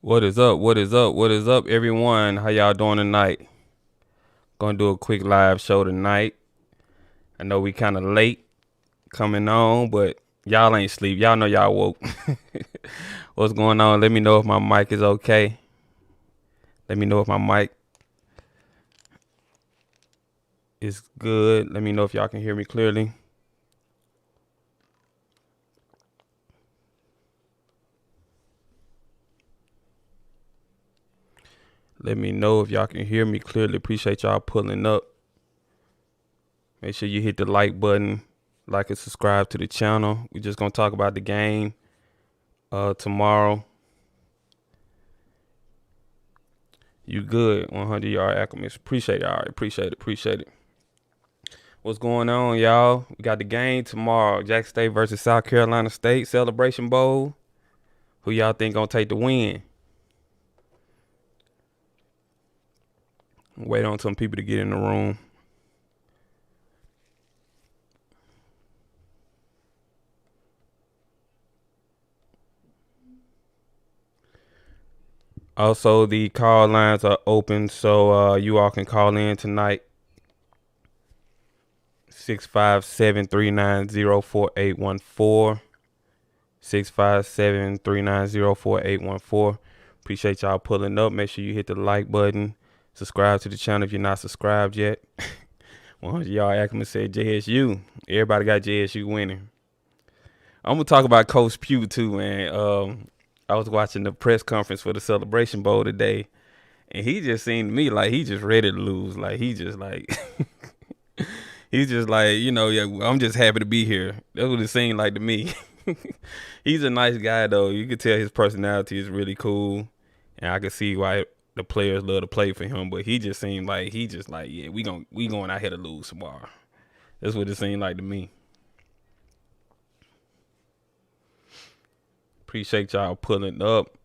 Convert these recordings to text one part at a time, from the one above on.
What is up? What is up? What is up, everyone? How y'all doing tonight? Gonna do a quick live show tonight. I know we kind of late coming on, but y'all ain't sleep. Y'all know y'all woke. What's going on? Let me know if my mic is okay. Let me know if my mic is good. Let me know if y'all can hear me clearly. Let me know if y'all can hear me clearly. Appreciate y'all pulling up. Make sure you hit the like button, like and subscribe to the channel. We're just gonna talk about the game tomorrow. You good? 100-yard acclimates. Appreciate it. All right, appreciate it. What's going on, y'all? We got the game tomorrow. Jackson State versus South Carolina State Celebration Bowl. Who y'all think gonna take the win? Wait on some people to get in the room. Also, the call lines are open, so you all can call in tonight. 657-390-4814. 657-390-4814. Appreciate y'all pulling up. Make sure you hit the like button. Subscribe to the channel if you're not subscribed yet. 100 y'all Ackerman said JSU. Everybody got JSU winning. I'm gonna talk about Coach Pugh too, man. I was watching the press conference for the Celebration Bowl today, and he just seemed to me like he just ready to lose. Like he just like he's just like, yeah, I'm just happy to be here. That's what it seemed like to me. He's a nice guy though. You can tell his personality is really cool, and I can see why the players love to play for him. But he just seemed like yeah, we going out here to lose tomorrow. That's what it seemed like to me. Appreciate y'all pulling up.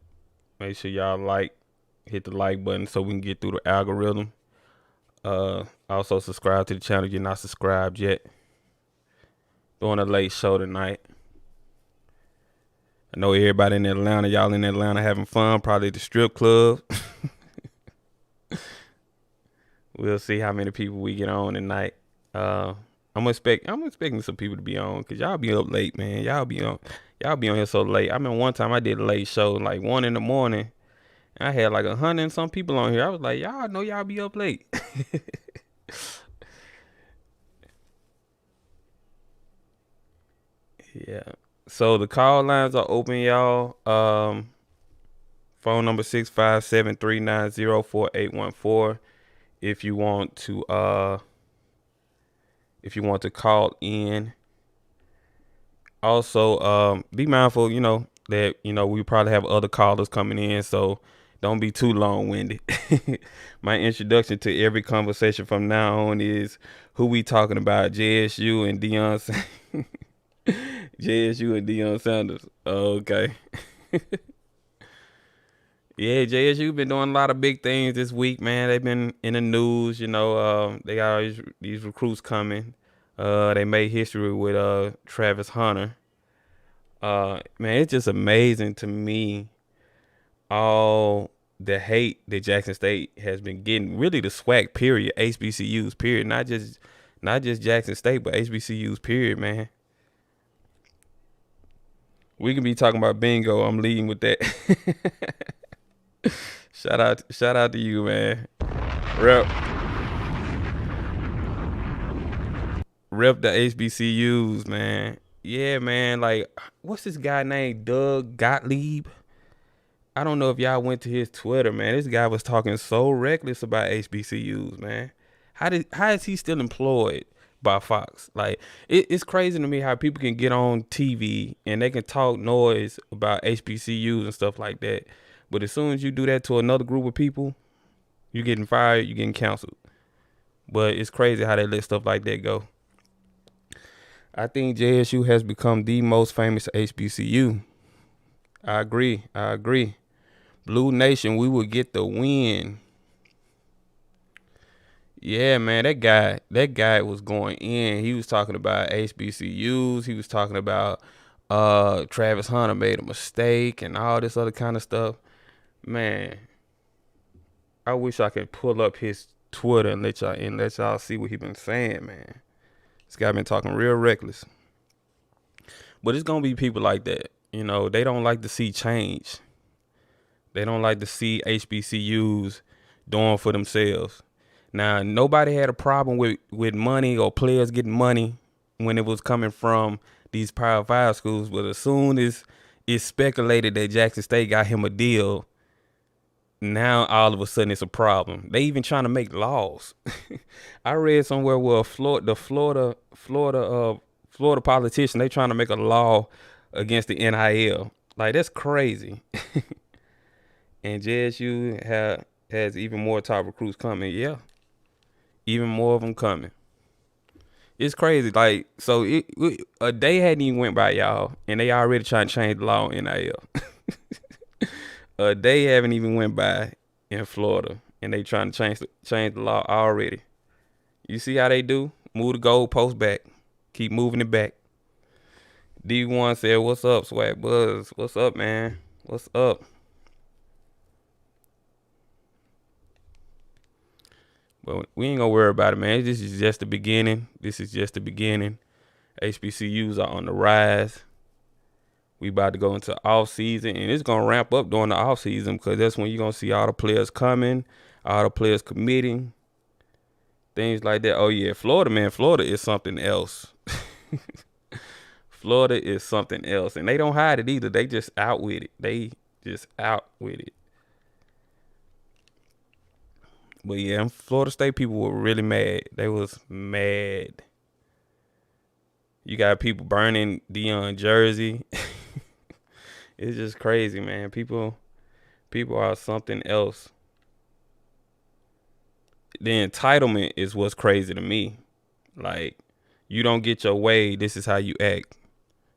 Make sure y'all hit the like button so we can get through the algorithm. Also subscribe to the channel if you're not subscribed yet. Doing a late show tonight. I know everybody in Atlanta, y'all in Atlanta having fun, probably at the strip club. We'll see how many people we get on tonight. I'm expecting some people to be on, cause y'all be up late, man. Y'all be on here so late. I mean, one time I did a late show, like 1 a.m. I had like 100 and some people on here. I was like, y'all know y'all be up late. Yeah. So the call lines are open, y'all. Phone number 657-390-4814. If you want to call in. Also, be mindful, that we probably have other callers coming in, so don't be too long-winded. My introduction to every conversation from now on is who we talking about, JSU and Deion JSU and Deion Sanders. Okay. Yeah, JSU been doing a lot of big things this week, man. They've been in the news, they got all these recruits coming. They made history with Travis Hunter. Man, it's just amazing to me all the hate that Jackson State has been getting. Really, the SWAC period, HBCUs period, not just Jackson State, but HBCUs period, man. We can be talking about bingo. I'm leading with that. Shout out to you, man. Rep the HBCUs, man. Yeah, man. Like, what's this guy named Doug Gottlieb? I don't know if y'all went to his Twitter, man. This guy was talking so reckless about HBCUs, man. How is he still employed by Fox? Like, it's crazy to me how people can get on TV and they can talk noise about HBCUs and stuff like that. But as soon as you do that to another group of people, you're getting fired, you're getting canceled. But it's crazy how they let stuff like that go. I think JSU has become the most famous HBCU. I agree. Blue Nation, we will get the win. Yeah, man, that guy was going in. He was talking about HBCUs. He was talking about Travis Hunter made a mistake and all this other kind of stuff. Man, I wish I could pull up his Twitter and let y'all see what he been saying, man. This guy been talking real reckless. But it's gonna be people like that. They don't like to see change. They don't like to see HBCUs doing for themselves. Now, nobody had a problem with money or players getting money when it was coming from these Power 5 schools, but as soon as it's speculated that Jackson State got him a deal, now all of a sudden it's a problem. They even trying to make laws. I read somewhere where Florida politician, they trying to make a law against the NIL. Like, that's crazy. And JSU has even more top recruits coming. Yeah, even more of them coming. It's crazy. Like, so a day hadn't even went by, y'all, and they already trying to change the law on NIL. A day haven't even went by in Florida, and they trying to change the law already. You see how they do? Move the goalpost back. Keep moving it back. D1 said, "What's up, Swag Buzz? What's up, man? What's up?" But we ain't gonna worry about it, man. This is just the beginning. HBCUs are on the rise. We about to go into off season, and it's gonna ramp up during the off season because that's when you're gonna see all the players coming, all the players committing, things like that. Oh yeah, Florida, man. Florida is something else. Florida is something else, and they don't hide it either. They just out with it. But yeah, Florida State people were really mad. They was mad. You got people burning Deion jersey. It's just crazy, man. People are something else. The entitlement is what's crazy to me. Like, you don't get your way, this is how you act.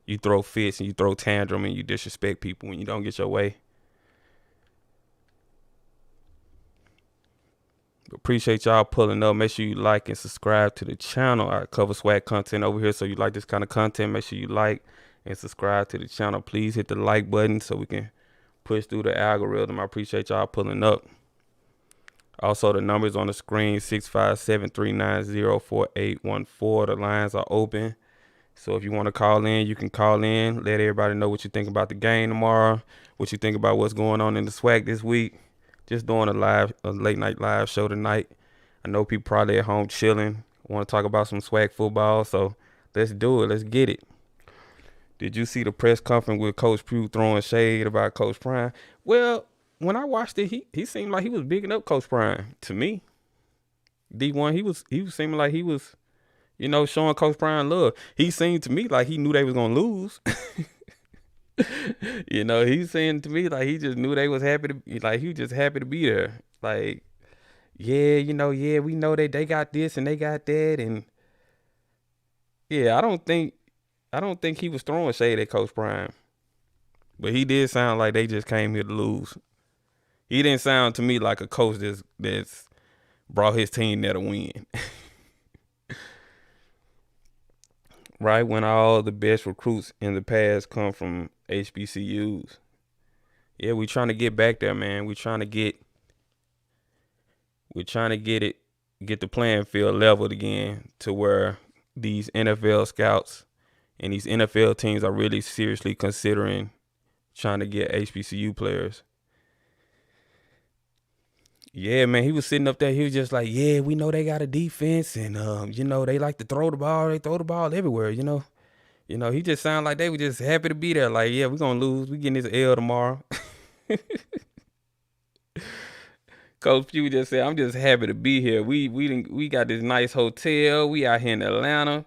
You throw fits and you throw tantrum and you disrespect people when you don't get your way. Appreciate y'all pulling up. Make sure you like and subscribe to the channel. I cover swag content over here, so you like this kind of content, make sure you like and subscribe to the channel. Please hit the like button so we can push through the algorithm. I appreciate y'all pulling up. Also, the numbers on the screen, 657-390-4814. The lines are open. So if you want to call in, you can call in. Let everybody know what you think about the game tomorrow, what you think about what's going on in the swag this week. Just doing a late night live show tonight. I know people probably at home chilling, want to talk about some swag football, so let's do it. Let's get it. Did you see the press conference with Coach Pugh throwing shade about Coach Prime? Well, when I watched it, he seemed like he was bigging up Coach Prime to me. D1, he was seeming like he was, showing Coach Prime love. He seemed to me like he knew they was gonna lose. He saying to me like he just knew they was happy to he was just happy to be there. Like, yeah, we know that they got this and they got that, and yeah, I don't think he was throwing shade at Coach Prime. But he did sound like they just came here to lose. He didn't sound to me like a coach that's brought his team there to win. Right, when all the best recruits in the past come from HBCUs. Yeah, we trying to get back there, man. We're trying to get the playing field leveled again to where these NFL scouts and these NFL teams are really seriously considering trying to get HBCU players. Yeah, man, he was sitting up there. He was just like, yeah, we know they got a defense, and they like to throw the ball. They throw the ball everywhere. He just sounded like they were just happy to be there. Like, yeah, we're gonna lose. We getting this L tomorrow. Coach Pugh just said, I'm just happy to be here. We got this nice hotel. We out here in Atlanta.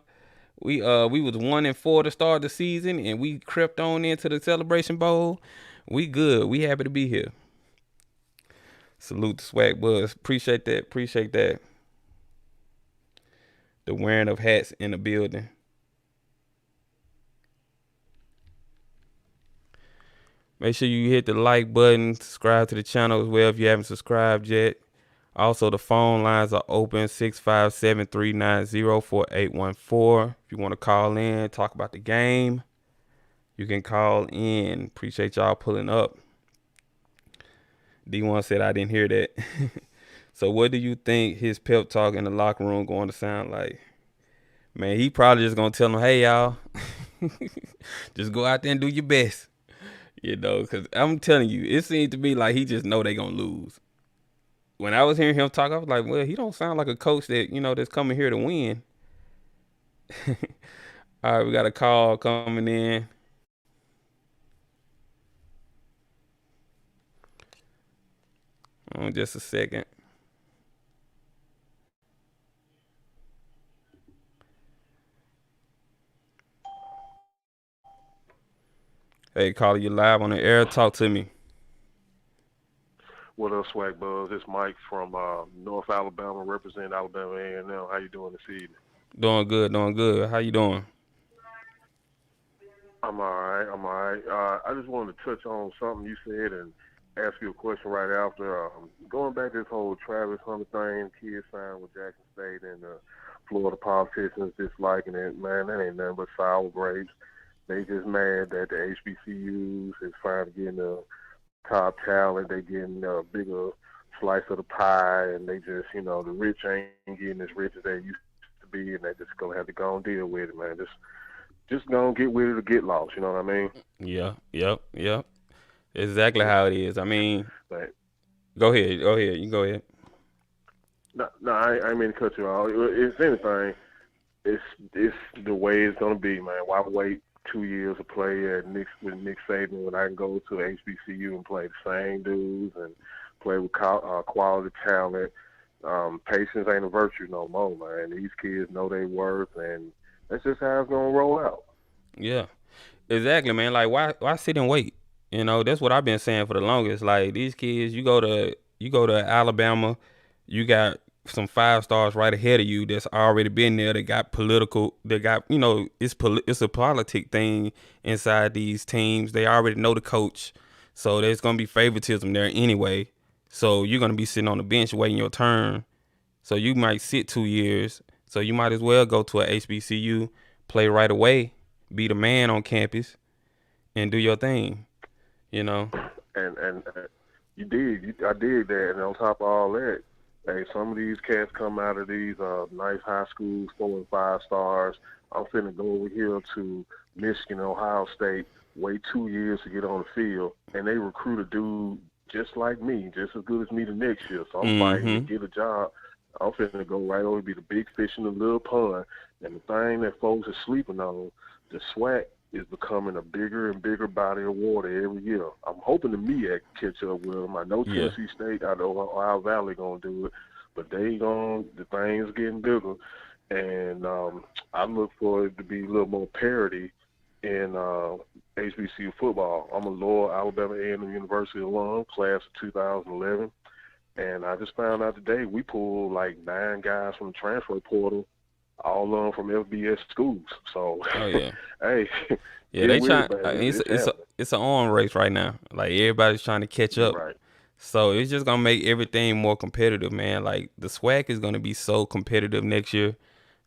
We was 1-4 to start the season, and we crept on into the Celebration Bowl. We good. We happy to be here. Salute the Swag Buzz. Appreciate that. The wearing of hats in the building. Make sure you hit the like button, subscribe to the channel as well if you haven't subscribed yet. Also, the phone lines are open, 657-390-4814. If you want to call in, talk about the game, you can call in. Appreciate y'all pulling up. D1 said I didn't hear that. So what do you think his pep talk in the locker room going to sound like? Man, he probably just gonna tell them, "Hey y'all, just go out there and do your best." Because I'm telling you, it seems to be like he just know they gonna lose. When I was hearing him talk, I was like, well, he don't sound like a coach that that's coming here to win. All right, we got a call coming in. Just a second. Hey, caller, you live on the air. Talk to me. What up, Swag Buzz? It's Mike from North Alabama, representing Alabama A&M. How you doing this evening? Doing good, doing good. How you doing? I'm all right. I'm all right. I just wanted to touch on something you said and ask you a question right after. Going back to this whole Travis Hunter thing, kids signed with Jackson State and Florida politicians disliking it. Man, that ain't nothing but sour grapes. They just mad that the HBCUs is finally getting the top talent. They getting a bigger slice of the pie, and they just, the rich ain't getting as rich as they used to be, and they just gonna have to go and deal with it, man. Just gonna get with it or get lost. You know what I mean? Yeah, yep. Exactly how it is. I mean, But, go ahead. You go ahead. no, I ain't mean to cut you off. If anything, it's the way it's gonna be, man. Why wait 2 years to play with Nick Saban when I can go to HBCU and play the same dudes and play with quality talent? Patience ain't a virtue no more, man. These kids know their worth, and that's just how it's gonna roll out. Yeah, exactly, man. Like, why sit and wait? That's what I've been saying for the longest. Like, these kids, you go to Alabama, you got some 5 stars right ahead of you that's already been there. They got political. They got it's a politic thing inside these teams. They already know the coach, so there's gonna be favoritism there anyway. So you're gonna be sitting on the bench waiting your turn. So you might sit 2 years. So you might as well go to a HBCU, play right away, be the man on campus, and do your thing. You know. And I dig that. And on top of all that, hey, some of these cats come out of these nice high schools, 4 and 5 stars. I'm finna go over here to Michigan, Ohio State, wait 2 years to get on the field, and they recruit a dude just like me, just as good as me the next year. So I'm fighting to Mm-hmm. get a job. I'm finna go right over, be the big fish in the little pond. And the thing that folks are sleeping on, the SWAC is becoming a bigger and bigger body of water every year. I'm hoping the MEAC catch up with them. I know Yeah. Tennessee State, I know Ohio Valley gonna do it, but the thing's getting bigger, and I look for it to be a little more parity in HBCU football. I'm a loyal Alabama A&M University alum, class of 2011, and I just found out today we pulled like 9 guys from the transfer portal, all of them from FBS schools. So, Oh yeah. hey, Yeah. get They with trying. it, man. It's happening. It's an arm race right now. Like everybody's trying to catch You're up. right. So it's just gonna make everything more competitive, man. Like the SWAC is gonna be so competitive next year.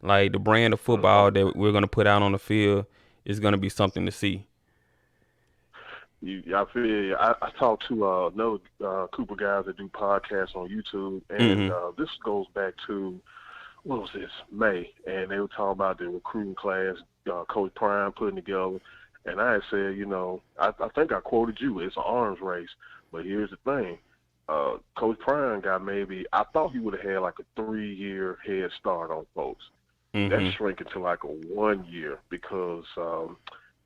Like the brand of football Mm-hmm. that we're gonna put out on the field is gonna be something to see. I feel you. I talked to another Cooper guys that do podcasts on YouTube, and Mm-hmm. this goes back to, what was this, May, and they were talking about the recruiting class Coach Prime putting together, and I had said, I think I quoted you, it's an arms race, but here's the thing. Coach Prime got I thought he would have had like a 3-year head start on folks. That's Mm-hmm. shrinking to like a 1 year because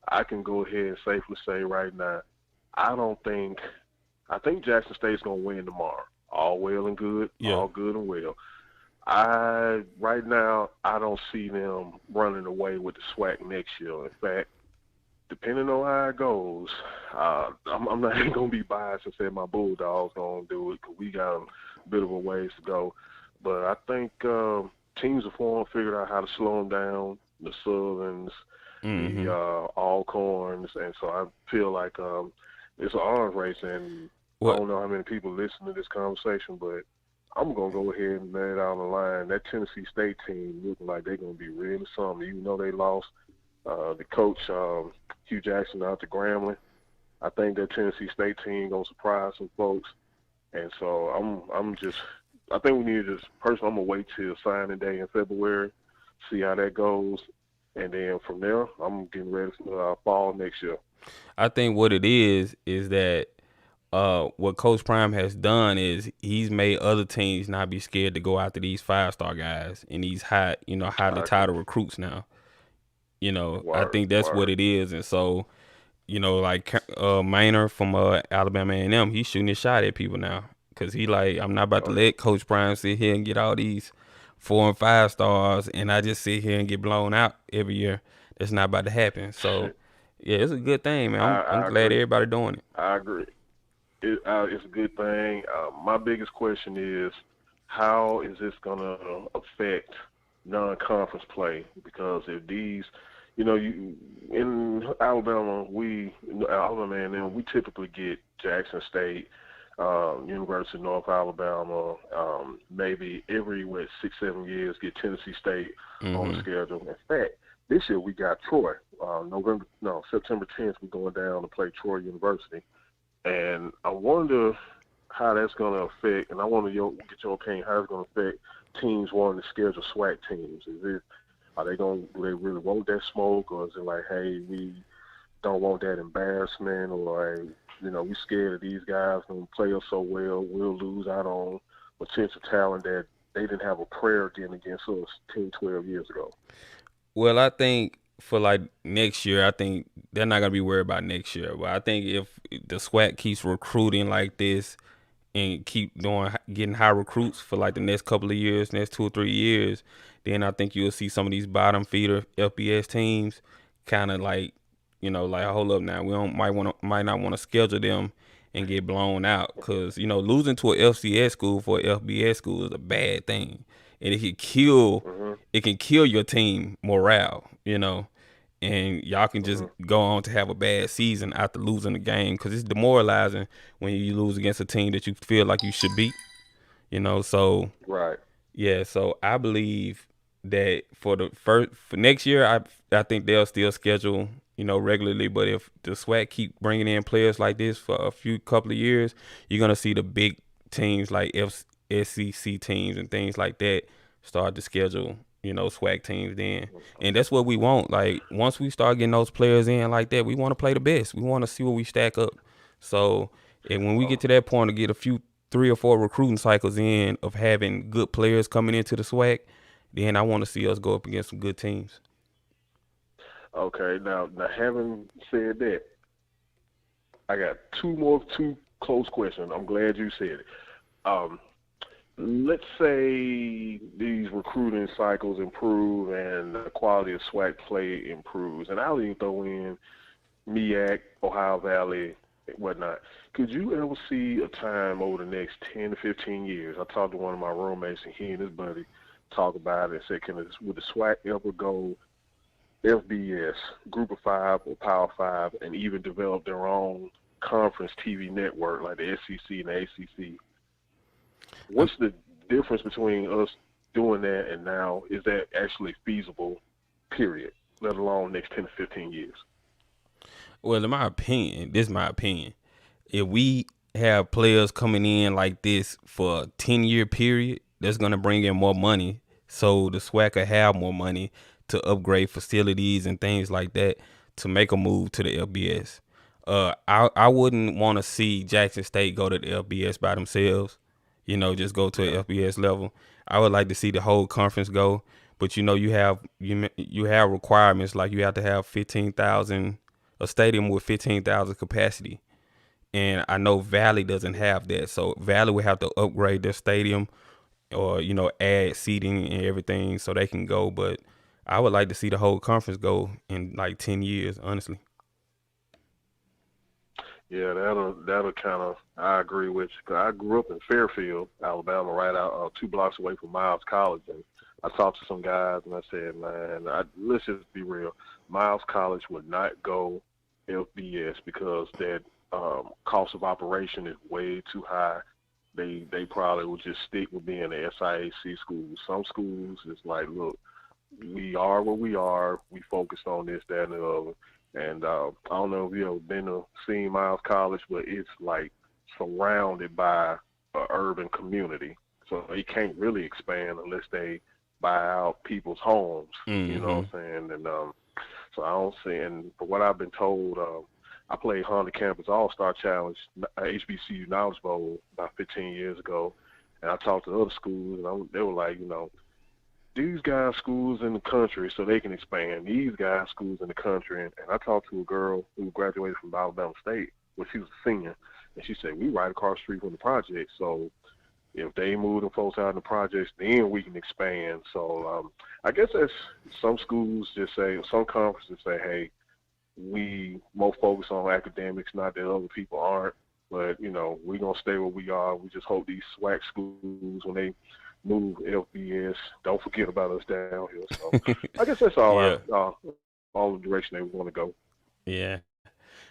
I can go ahead and safely say right now, I don't think I think Jackson State's gonna win tomorrow. All well and good, Yeah. all good and well. Right now I don't see them running away with the SWAC next year. In fact, depending on how it goes, I'm not even gonna be biased and say my Bulldogs gonna do it because we got a bit of a ways to go. But I think teams have figured out how to slow them down. The Southerns, the Mm-hmm. Alcorns, and so I feel like it's an arms race, and I What? don't know how many people listen to this conversation, but I'm gonna go ahead and lay it on the line. That Tennessee State team looking like they're gonna be really something, even though they lost the coach Hugh Jackson out to Grambling. I think that Tennessee State team gonna surprise some folks, And so I think we need to just, personally, I'm going to wait till signing day in February, see how that goes. And then from there, I'm getting ready for fall next year. I think what it is that what Coach Prime has done is he's made other teams not be scared to go after these 5-star guys and these highly I agree. touted recruits now. I Word, think that's what word. it is. And so, like Maynard from Alabama A&M, he's shooting his shot at people now because he like, I'm not about to Oh, yeah. let Coach Prime sit here and get all these 4 and 5 stars and I just sit here and get blown out every year. That's not about to happen. So, yeah, it's a good thing, man. I'm I glad agree. everybody doing it. I agree. It's a good thing. My biggest question is, how is this going to affect non-conference play? Because if these, you in Alabama, Alabama, and then we typically get Jackson State, University of North Alabama, maybe every 6-7 years get Tennessee State on the Hmm. schedule. In fact, this year we got Troy. September 10th, we're going down to play Troy University. And I wonder how that's going to affect, and I want to get your opinion, how it's going to affect teams wanting to schedule SWAC teams. Do they really want that smoke, or is it like, hey, we don't want that embarrassment, or like, we scared of these guys going to play us so well, we'll lose out on potential talent that they didn't have a prayer getting against us 10, 12 years ago. Well, I think for like next year, I think they're not gonna be worried about next year. But I think if the SWAC keeps recruiting like this and keep getting high recruits for like the next couple of years, next 2 or 3 years, then I think you'll see some of these bottom feeder FBS teams kind of like, like hold up now, we don't might not want to schedule them and get blown out because losing to a FCS school for a FBS school is a bad thing, and Hmm. it can kill your team morale, and y'all can just Hmm. go on to have a bad season after losing the game because it's demoralizing when you lose against a team that you feel like you should beat. So Right. yeah, so I believe that for next year, I think they'll still schedule regularly. But if the SWAC keep bringing in players like this for a few couple of years, you're gonna see the big teams like SCC teams and things like that start to schedule SWAC teams then, and that's what we want. Like once we start getting those players in like that, we want to play the best. We want to see what we stack up. So, and when we get Oh, to that point to get a few 3 or 4 recruiting cycles in of having good players coming into the SWAC, then I want to see us go up against some good teams. okay. Now, having said that, I got two close questions. I'm glad you said it. Um, let's say these recruiting cycles improve and the quality of SWAC play improves, and I'll even throw in MEAC, Ohio Valley, and whatnot. Could you ever see a time over the next 10 to 15 years? I talked to one of my roommates, and he and his buddy talk about it and said, would the SWAC ever go FBS, Group of Five or Power Five, and even develop their own conference TV network like the SEC and the ACC? Um, What's the difference between us doing that and now? Is that actually feasible, period, let alone next 10 to 15 years? well, in my opinion, this is my opinion. If we have players coming in like this for a 10-year period, that's gonna bring in more money. So the SWAC will have more money to upgrade facilities and things like that to make a move to the LBS. I wouldn't want to see Jackson State go to the LBS by themselves. Just go to Yeah. a FBS level. I would like to see the whole conference go, but you have requirements like you have to have 15,000 a stadium with 15,000 capacity, and I know Valley doesn't have that. So Valley would have to upgrade their stadium or add seating and everything so they can go. But I would like to see the whole conference go in like 10 years, honestly. Yeah, that'll kind of. I agree with you. 'Cause I grew up in Fairfield, Alabama, right out 2 blocks away from Miles College, and I talked to some guys, and I said, man, let's just be real. Miles College would not go FBS because that cost of operation is way too high. They probably would just stick with being the SIAC schools. Some schools, it's like, look, we are where we are. We focused on this, that, and the other. And I don't know if you ever been to seen Miles College, but it's like surrounded by urban community. So they can't really expand unless they buy out people's homes. You know Mm-hmm. what I'm saying? And so I don't see. And from what I've been told, I played Honda Campus All-Star Challenge, HBCU Knowledge Bowl about 15 years ago, and I talked to other schools, and they were like, these guys schools in the country so they can expand. These guys schools in the country. And I talked to a girl who graduated from Alabama State when she was a senior, and she said, we right across the street from the project. So if they move them folks out in the projects, then we can expand. So I guess that's some schools just say, some conferences say, hey, we more focus on academics, not that other people aren't. But, we're going to stay where we are. We just hope these SWAC schools, when they move FBS, don't forget about us down here. So I guess that's Yeah. all the direction they want to go. Yeah.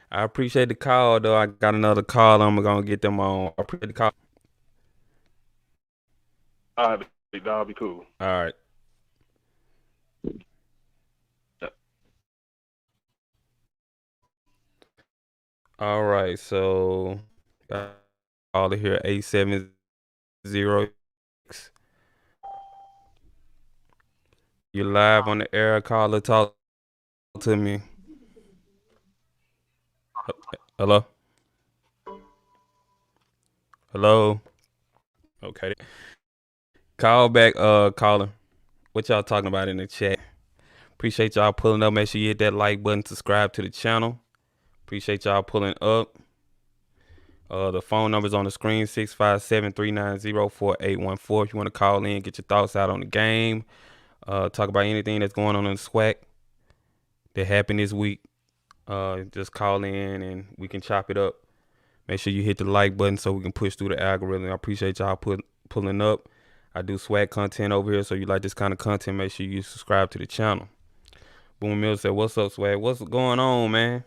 I appreciate the call, though. I got another call. I'm going to get them on. I appreciate the call. All right, that'll be cool. All right. All right. So, call it here 870. You live on the air. Caller, talk to me. Hello? Hello? Okay. Call back, caller. What y'all talking about in the chat? Appreciate y'all pulling up. Make sure you hit that like button, subscribe to the channel. Appreciate y'all pulling up. The phone number's on the screen, 657-390-4814. If you want to call in, get your thoughts out on the game. Talk about anything that's going on in the SWAC that happened this week. Just call in and we can chop it up. Make sure you hit the like button so we can push through the algorithm. I appreciate y'all pulling up. I do SWAC content over here, so you like this kind of content, make sure you subscribe to the channel. Boom Mills said, what's up, SWAC? What's going on, man?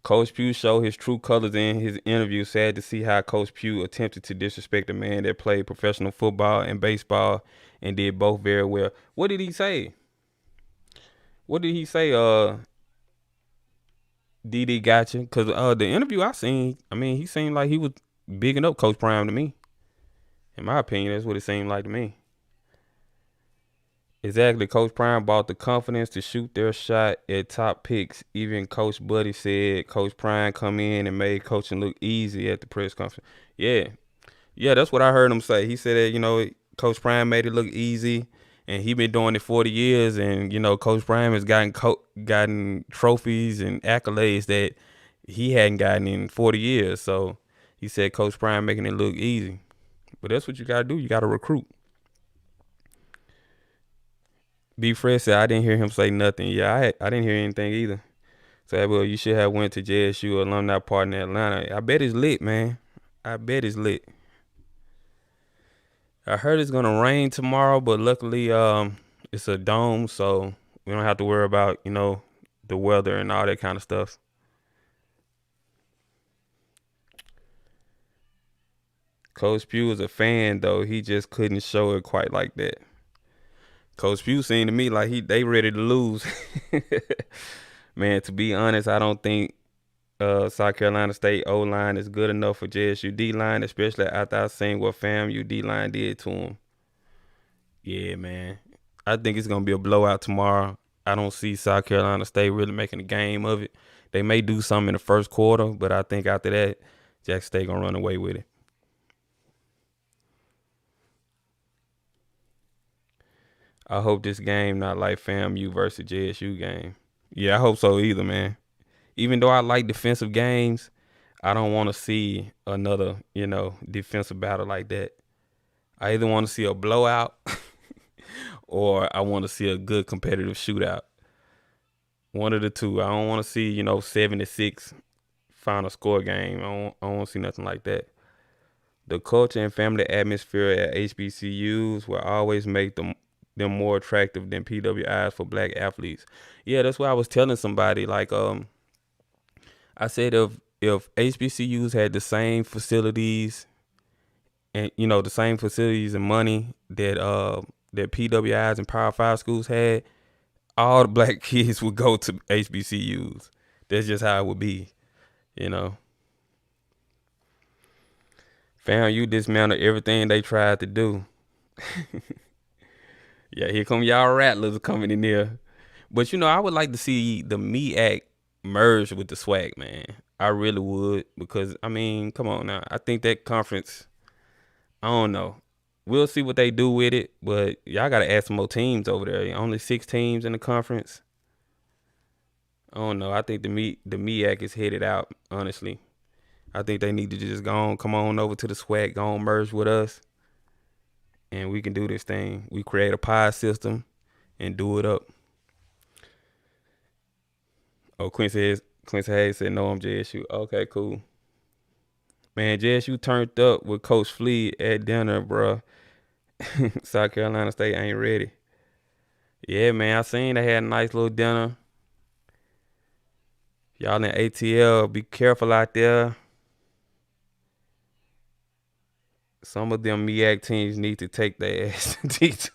Coach Pugh showed his true colors in his interview. Sad to see how Coach Pugh attempted to disrespect a man that played professional football and baseball and did both very well. What did he say? What did he say, DD gotcha? Because the interview I seen, I mean, he seemed like he was bigging up Coach Prime to me. In my opinion, that's what it seemed like to me. Exactly. Coach Prime bought the confidence to shoot their shot at top picks. Even Coach Buddy said Coach Prime come in and made coaching look easy at the press conference. Yeah. Yeah, that's what I heard him say. He said that, Coach Prime made it look easy and he been doing it 40 years. And, Coach Prime has gotten trophies and accolades that he hadn't gotten in 40 years. So he said Coach Prime making it look easy. But that's what you got to do. You got to recruit. B. Fred said, I didn't hear him say nothing. Yeah, I didn't hear anything either. So, well, you should have went to JSU alumni party in Atlanta. I bet it's lit, man. I bet it's lit. I heard it's gonna rain tomorrow, but luckily, it's a dome, so we don't have to worry about, the weather and all that kind of stuff. Coach Pugh is a fan, though. He just couldn't show it quite like that. Coach Pugh seemed to me like they ready to lose. Man, to be honest, I don't think South Carolina State O-line is good enough for JSU D-line, especially after I seen what FAMU D-line did to him. Yeah, man. I think it's going to be a blowout tomorrow. I don't see South Carolina State really making a game of it. They may do something in the first quarter, but I think after that, Jackson State going to run away with it. I hope this game not like FAMU versus JSU game. Yeah, I hope so either, man. Even though I like defensive games, I don't want to see another, defensive battle like that. I either want to see a blowout or I want to see a good competitive shootout. One of the two. I don't want to see, 7-6 final score game. I don't want to see nothing like that. The culture and family atmosphere at HBCUs will always make them more attractive than PWIs for black athletes. Yeah, that's what I was telling somebody. Like, I said if HBCUs had the same facilities and the same facilities and money that PWIs and Power 5 schools had, all the black kids would go to HBCUs. That's just how it would be, Fam, you dismantle everything they tried to do. Yeah, here come y'all rattlers coming in there. But I would like to see the MEAC merge with the SWAC, man. I really would, because I mean, come on now. I think that conference, I don't know. We'll see what they do with it, but y'all gotta add some more teams over there. Only 6 teams in the conference. I don't know. I think the MEAC is headed out, honestly. I think they need to just come on over to the SWAC, go on merge with us, and we can do this thing. We create a pie system and do it up. Oh, Quincy Hayes said, no, I'm JSU. Okay, cool. Man, JSU turned up with Coach Flea at dinner, bro. South Carolina State ain't ready. Yeah, man, I seen they had a nice little dinner. Y'all in ATL, be careful out there. Some of them MEAC teams need to take their ass to D2.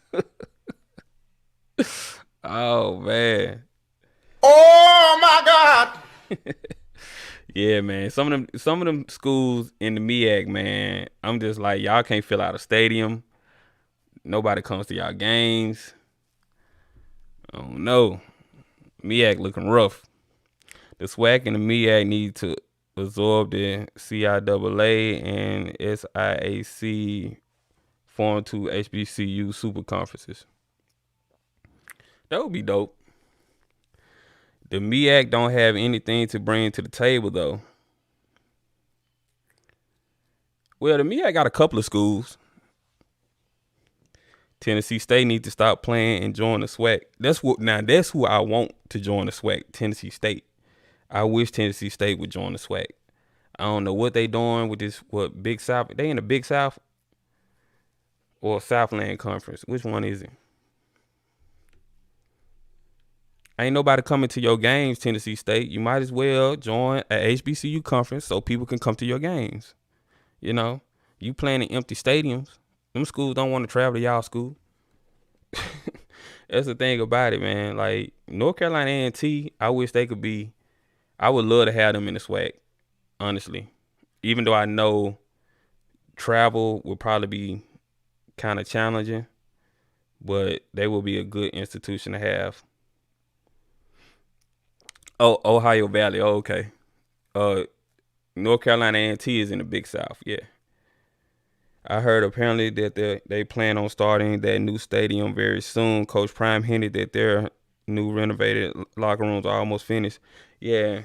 Oh, man. Oh, my God. Yeah, man. Some of them schools in the MEAC, man, I'm just like, y'all can't fill out a stadium. Nobody comes to y'all games. I don't know. MEAC looking rough. The SWAC and the MEAC need to absorb the CIAA and SIAC form 2 HBCU super conferences. That would be dope. The MEAC don't have anything to bring to the table, though. Well, the MEAC got a couple of schools. Tennessee State needs to stop playing and join the SWAC. That's who I want to join the SWAC, Tennessee State. I wish Tennessee State would join the SWAC. I don't know what they doing with this, Big South. They in the Big South or Southland Conference. Which one is it? Ain't nobody coming to your games, Tennessee State. You might as well join a HBCU conference so people can come to your games. You playing in empty stadiums. Them schools don't want to travel to y'all school. That's the thing about it, man. Like, North Carolina A&T, I wish they could be. I would love to have them in the SWAC, honestly. Even though I know travel will probably be kind of challenging, but they will be a good institution to have. Oh, Ohio Valley. Oh, okay. North Carolina A&T is in the Big South. Yeah. I heard apparently that they plan on starting that new stadium very soon. Coach Prime hinted that their new renovated locker rooms are almost finished. Yeah.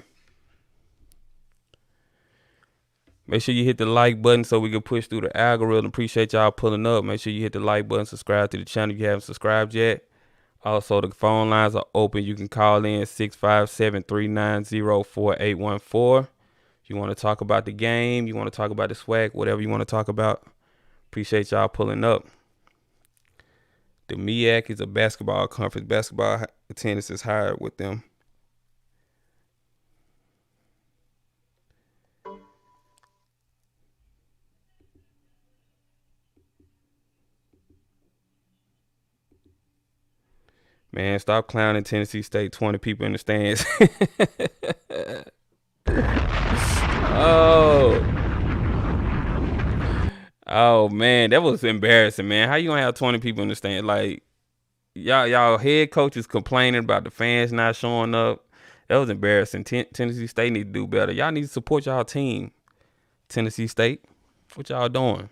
Make sure you hit the like button so we can push through the algorithm. Appreciate y'all pulling up. Make sure you hit the like button, subscribe to the channel if you haven't subscribed yet. Also, the phone lines are open. You can call in 657-390-4814. If you want to talk about the game, you want to talk about the SWAC, whatever you want to talk about. Appreciate y'all pulling up. The MEAC is a basketball conference. Basketball attendance is higher with them. Man, stop clowning Tennessee State. 20 people in the stands. Oh man, that was embarrassing, man. How you gonna have 20 people in the stand? Like, y'all head coaches complaining about the fans not showing up. That was embarrassing. Tennessee State need to do better. Y'all need to support y'all team. Tennessee State, what y'all doing?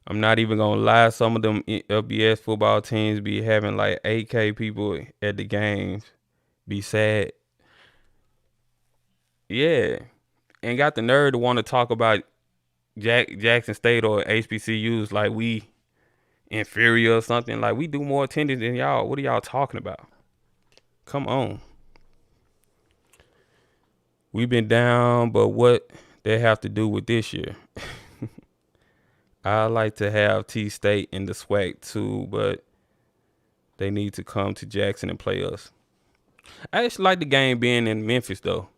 I'm not even gonna lie. Some of them FBS football teams be having like 8K people at the games. Be sad. Yeah, and got the nerve to want to talk about Jackson State or HBCUs like we inferior or something. Like, we do more attendance than y'all. What are y'all talking about? Come on. We've been down, but what they have to do with this year? I like to have T-State in the SWAC too, but they need to come to Jackson and play us. I actually like the game being in Memphis, though.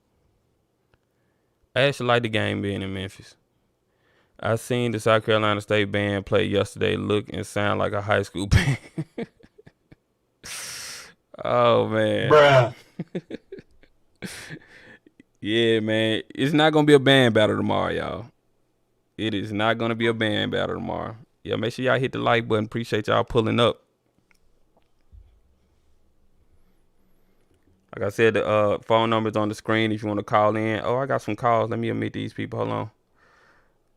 I seen the South Carolina State band play yesterday. Look and sound like a high school band. Oh, man. Bruh. Yeah, man. It's not going to be a band battle tomorrow, y'all. It is not gonna be a band battle tomorrow. Yeah, make sure y'all hit the like button. Appreciate y'all pulling up. Like I said, the phone number's on the screen if you want to call in. Oh, I got some calls. Let me admit these people. Hold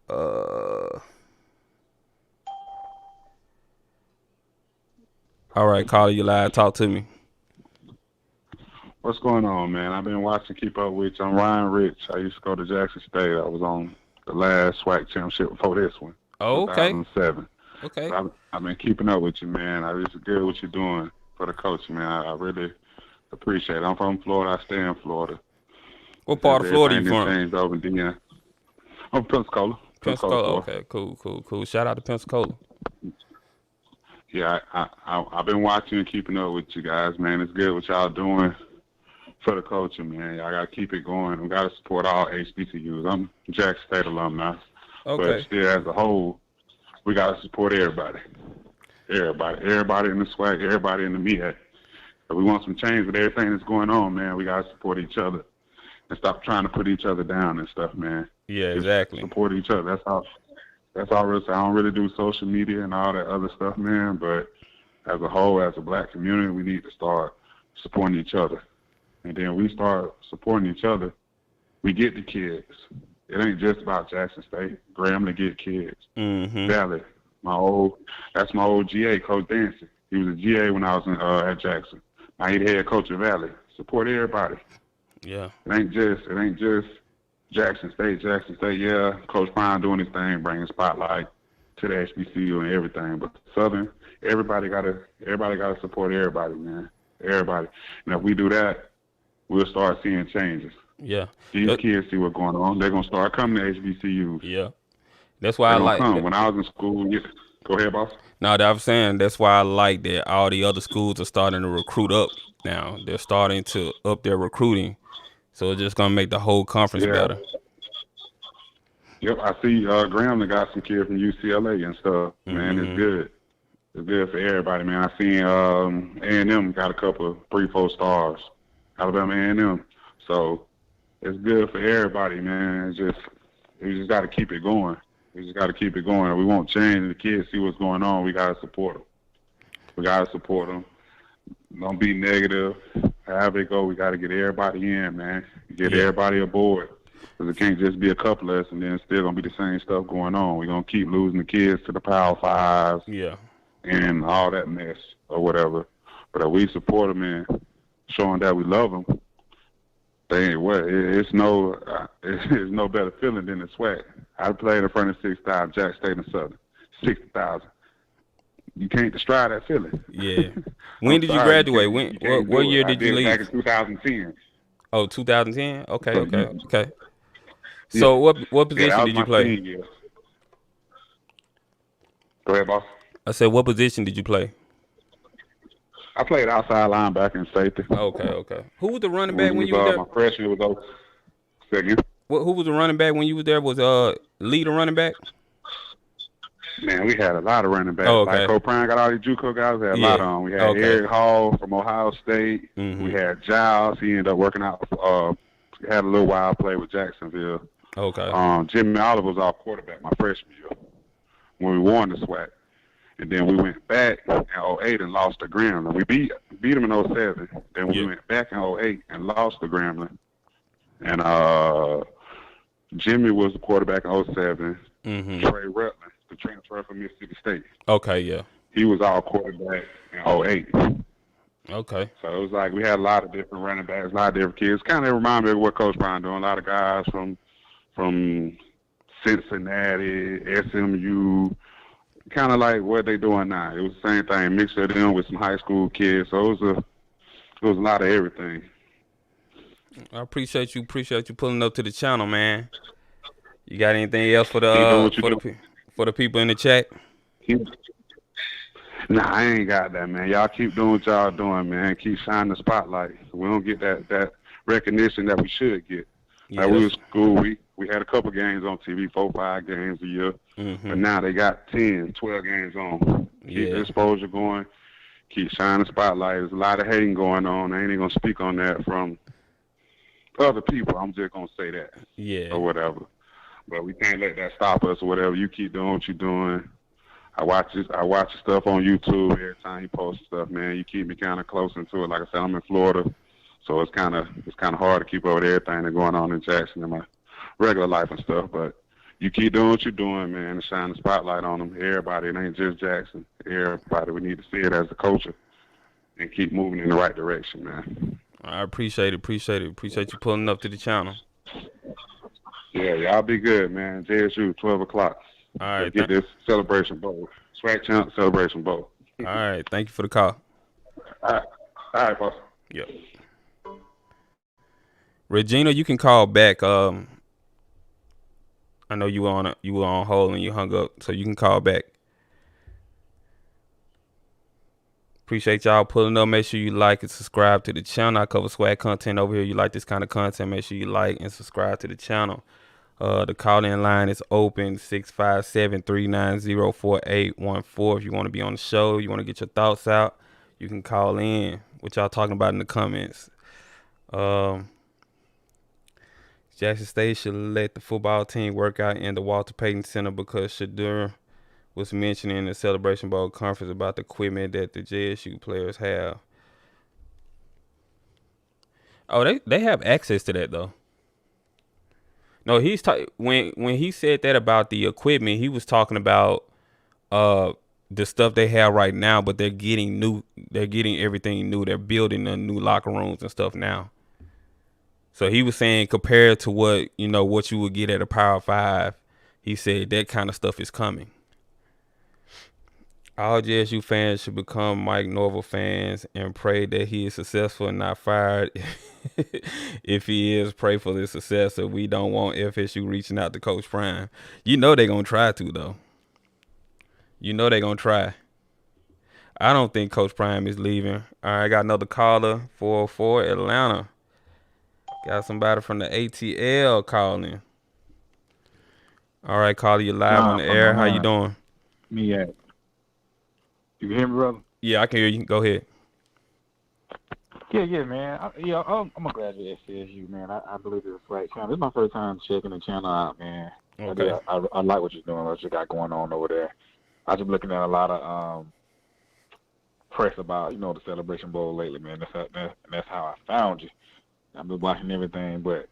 on. All right, caller, you live. Talk to me. What's going on, man? I've been watching Keep Up With You. I'm Ryan Rich. I used to go to Jackson State. I was on the last SWAC championship before this one. Oh, okay. 2007. Okay. So I've been keeping up with you, man. It's good what you're doing for the coach, man. I really appreciate it. I'm from Florida. I stay in Florida. What part of Florida you from? Changed over then. I'm from Pensacola. Pensacola. Okay, cool. Shout out to Pensacola. Yeah, I've been watching and keeping up with you guys, man. It's good what y'all doing for the coaching, man. Y'all got to keep it going. We got to support all HBCUs. I'm Jackson State alumni. Okay. But still, as a whole, we got to support everybody. Everybody in the SWAC, everybody in the MEAC. If we want some change with everything that's going on, man, we got to support each other and stop trying to put each other down and stuff, man. Yeah, Just exactly. support each other. That's all I really say. I don't really do social media and all that other stuff, man, but as a whole, as a black community, we need to start supporting each other. And then we start supporting each other, we get the kids. It ain't just about Jackson State. Graham to get kids. Mm-hmm. Valley, that's my old GA, Coach Dancy. He was a GA when I was at Jackson. Now he's the head coach of Valley. Support everybody. Yeah. It ain't just Jackson State. Yeah, Coach Prime doing his thing, bringing spotlight to the HBCU and everything. But Southern, everybody gotta support everybody, man. Everybody. And if we do that, we'll start seeing changes. Yeah. These kids see what's going on. They're gonna start coming to HBCUs. Yeah. That's why I like. When I was in school, go ahead, boss. No, I'm saying that's why I like that all the other schools are starting to recruit up now. They're starting to up their recruiting. So it's just gonna make the whole conference better. Yep, I see Graham got some kids from UCLA and stuff. Man, it's good. It's good for everybody, man. I seen A&M got a couple of 3-4 stars. Alabama A&M. So it's good for everybody, man. We just got to keep it going. We won't change. The kids see what's going on. We got to support them. Don't be negative. However it go, we got to get everybody in, man. Get everybody aboard. Because it can't just be a couple of us and then it's still going to be the same stuff going on. We're going to keep losing the kids to the Power Fives and all that mess or whatever. But if we support them and showing that we love them, they ain't what. It's no better feeling than the SWAC. I played in front of 6,000, Jack State and Southern, 60,000. You can't destroy that feeling. Yeah. When did you graduate? What year did you leave? Back in 2010. Oh, 2010. Okay. So what position did you play? Go ahead, boss. I said, what position did you play? I played outside linebacker and safety. Okay. Who was the running back when you were there? My freshman was second. Who was the running back when you were there? Was leader running back? Man, we had a lot of running backs. Oh, okay. Like Coach Prime got all these JUCO guys. We had a lot of them. We had Eric Hall from Ohio State. We had Giles. He ended up working out. Had a little while play with Jacksonville. Okay. Jimmy Oliver was our quarterback my freshman year when we won the SWAC. And then we went back in 2008 and lost to Grambling. We beat them in 2007. Then we went back in 2008 and lost to Grambling. And Jimmy was the quarterback in 2007. Trey Rutland, the transfer from Mississippi State. Okay, yeah. He was our quarterback in 2008. Okay. So it was like we had a lot of different running backs, a lot of different kids. Kind of remind me of what Coach Brown doing. A lot of guys from Cincinnati, SMU, kind of like what they doing now. It was the same thing, mixed it in with some high school kids. So it was a lot of everything. I appreciate you pulling up to the channel, man. You got anything else for the people in the chat? Nah, I ain't got that, man. Y'all keep doing what y'all doing, man. Keep shining the spotlight. We don't get that recognition that we should get. Like we was school, we had a couple games on TV, 4-5 games a year. But now they got 10, 12 games on. Keep the exposure going. Keep shining the spotlight. There's a lot of hating going on. I ain't even going to speak on that from other people. I'm just going to say that. Yeah. Or whatever. But we can't let that stop us or whatever. You keep doing what you're doing. I watch your stuff on YouTube every time you post stuff, man. You keep me kind of close into it. Like I said, I'm in Florida, so it's kind of hard to keep up with everything that's going on in Jackson in my regular life and stuff. But you keep doing what you're doing, man, and shine the spotlight on them. Everybody, it ain't just Jackson. Everybody, we need to see it as a culture and keep moving in the right direction, man. I appreciate it. Appreciate you pulling up to the channel. Yeah, y'all be good, man. JSU, 12 o'clock. All right. Get this Celebration Bowl. SWAC Champ Celebration Bowl. All right. Thank you for the call. All right, boss. Yep. Regina, you can call back. I know you were on hold and you hung up, so you can call back. Appreciate y'all pulling up. Make sure you like and subscribe to the channel. I cover swag content over here. You like this kind of content, make sure you like and subscribe to the channel. The call-in line is open, 657-390-4814. If you want to be on the show, you want to get your thoughts out, you can call in. What y'all talking about in the comments. Jackson State should let the football team work out in the Walter Payton Center because Shadur was mentioning in the Celebration Bowl conference about the equipment that the JSU players have. Oh, they have access to that though. No, when he said that about the equipment, he was talking about the stuff they have right now, but they're getting everything new. They're building the new locker rooms and stuff now. So he was saying compared to what you would get at a Power 5, he said that kind of stuff is coming. All JSU fans should become Mike Norvell fans and pray that he is successful and not fired. If he is, pray for the successor. We don't want FSU reaching out to Coach Prime. You know they're going to try to, though. You know they're going to try. I don't think Coach Prime is leaving. All right, got another caller, 404 Atlanta. Got somebody from the ATL calling. All right, caller, you live on the air. How you doing? MEAC. You can hear me, brother? Yeah, I can hear you. Go ahead. Yeah, man. I'm a graduate at SCSU, man. I believe it's a SWAC channel. This is my first time checking the channel out, man. Okay. I like what you're doing, what you got going on over there. I've been looking at a lot of press about, the Celebration Bowl lately, man. That's how I found you. I've been watching everything, but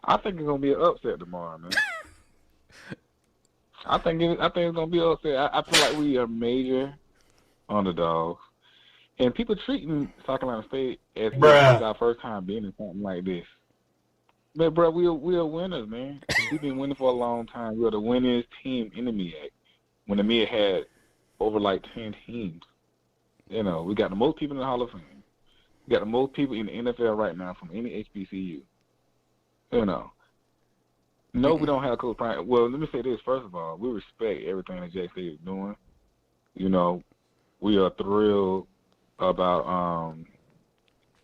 I think it's gonna be an upset tomorrow, man. I think it's gonna be an upset. I feel like we are major underdogs, and people treating South Carolina State as our first time being in something like this. But bro, we are winners, man. We've been winning for a long time. We are the winningest team in the MEAC. When the MEAC had over like 10 teams, we got the most people in the Hall of Fame. We got the most people in the NFL right now from any HBCU. No, we don't have Coach Prime. Well, let me say this. First of all, we respect everything that Jack State is doing. We are thrilled about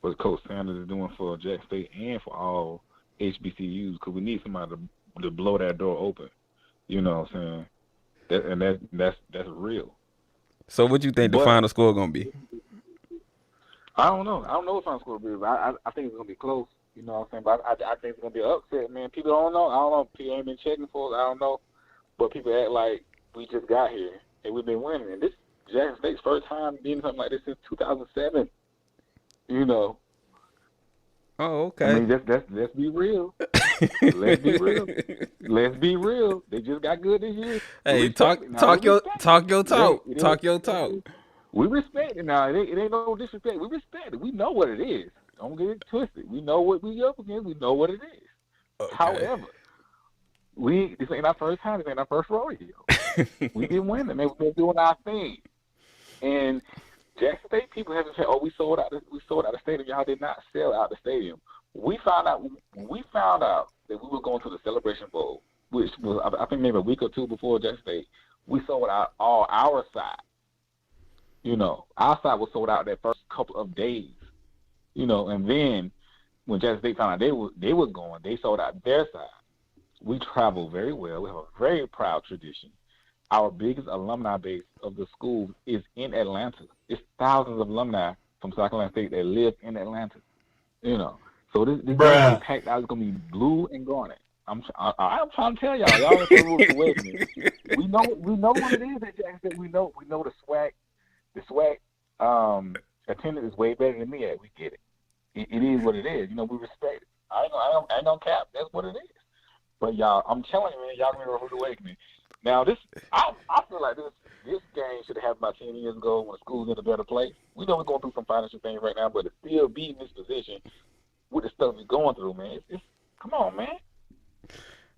what Coach Sanders is doing for Jack State and for all HBCUs because we need somebody to blow that door open. You know what I'm saying? That's real. So what do you think the final score going to be? I don't know. I don't know what final score will be. I think it's going to be close. You know what I'm saying? But I think it's going to be an upset, man. People don't know. I don't know. People ain't been checking for us. I don't know. But people act like we just got here and we've been winning. And this Jackson State's first time being something like this since 2007. Oh, okay. I mean, let's be real. Let's be real. Let's be real. They just got good this year. Hey, talk your talk. We respect it now. It ain't no disrespect. We respect it. We know what it is. Don't get it twisted. We know what we up against. We know what it is. Okay. However, this ain't our first time. This ain't our first rodeo. We've been winning. Man, we've been doing our thing. And Jackson State people haven't said, we sold out the stadium. Y'all did not sell out the stadium. We found out that we were going to the Celebration Bowl, which was I think maybe a week or two before Jackson State. We sold out all our side. Our side was sold out that first couple of days. And then when Jackson State found out they were going, they sold out their side. We travel very well. We have a very proud tradition. Our biggest alumni base of the school is in Atlanta. It's thousands of alumni from South Carolina State that live in Atlanta. So this game is packed out. It's going to be blue and garnet. I'm trying to tell y'all. Y'all are rules away from me. We know what it is at Jackson State. We know the SWAC. The SWAC attendance is way better than MEAC. We get it. It is what it is. We respect it. I ain't gonna cap. That's what it is. But y'all, I'm telling you, man, y'all gonna rude awakening. Now I feel like this game should have happened about 10 years ago when the school's in a better place. We know we're going through some financial things right now, but to still be in this position with the stuff we're going through, man, it's come on, man.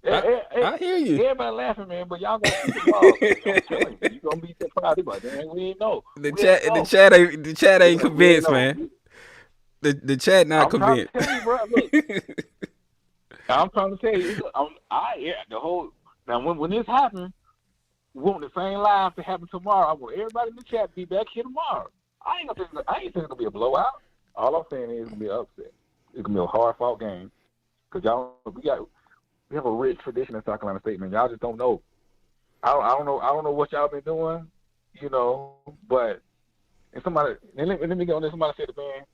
I hear you. Everybody laughing, man, but y'all gonna see the balls. I'm telling you, you're gonna be surprised. You're like, man, we didn't know. The chat ain't convinced, man. The chat not convinced. I'm trying to tell you, bro. Look, I'm trying to tell you. Now when this happens, we want the same live to happen tomorrow. I want everybody in the chat to be back here tomorrow. I ain't saying it's gonna be a blowout. All I'm saying is it's gonna be an upset. It's gonna be a hard fought game because we have a rich tradition in South Carolina State, man. Y'all just don't know. I don't know what y'all been doing, but let me get on this. Somebody said, man,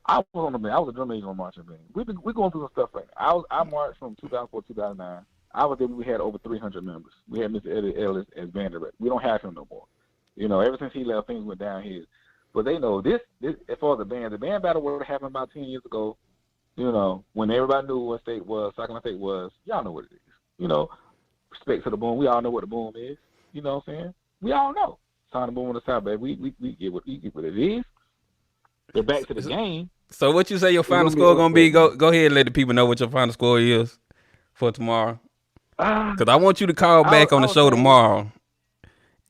I was on the band. I was a drum major on marching band. We're going through some stuff right now. I marched from 2004 to 2009. I was there. We had over 300 members. We had Mr. Eddie Ellis as band director. We don't have him no more. Ever since he left, things went downhill. But they know this as far as the band battle would have happened about 10 years ago. When everybody knew what state was, South Carolina State was, y'all know what it is. Respect to the boom. We all know what the boom is. You know what I'm saying? We all know. Sign the boom on the side, baby. We get what it is. They're back to the game. So what you say your final score gonna be? Go ahead and let the people know what your final score is for tomorrow. Because I want you to call back on the show tomorrow,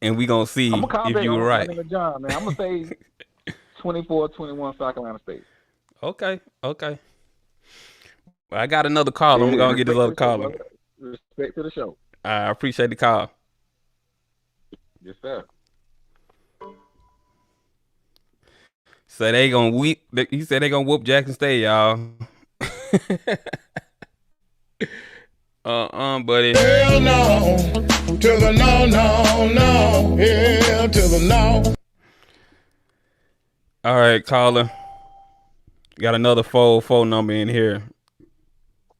and we gonna see if you were right. John, man. I'm gonna say 24-21 South Carolina State. Okay. Well, I got another call. I'm gonna get this other caller. Respect to the show. I appreciate the call. Yes, sir. So they gonna he said they gonna whoop Jackson State, y'all. Buddy. Hell no, to the no. Hell to the no. All right, caller. Got another phone number in here.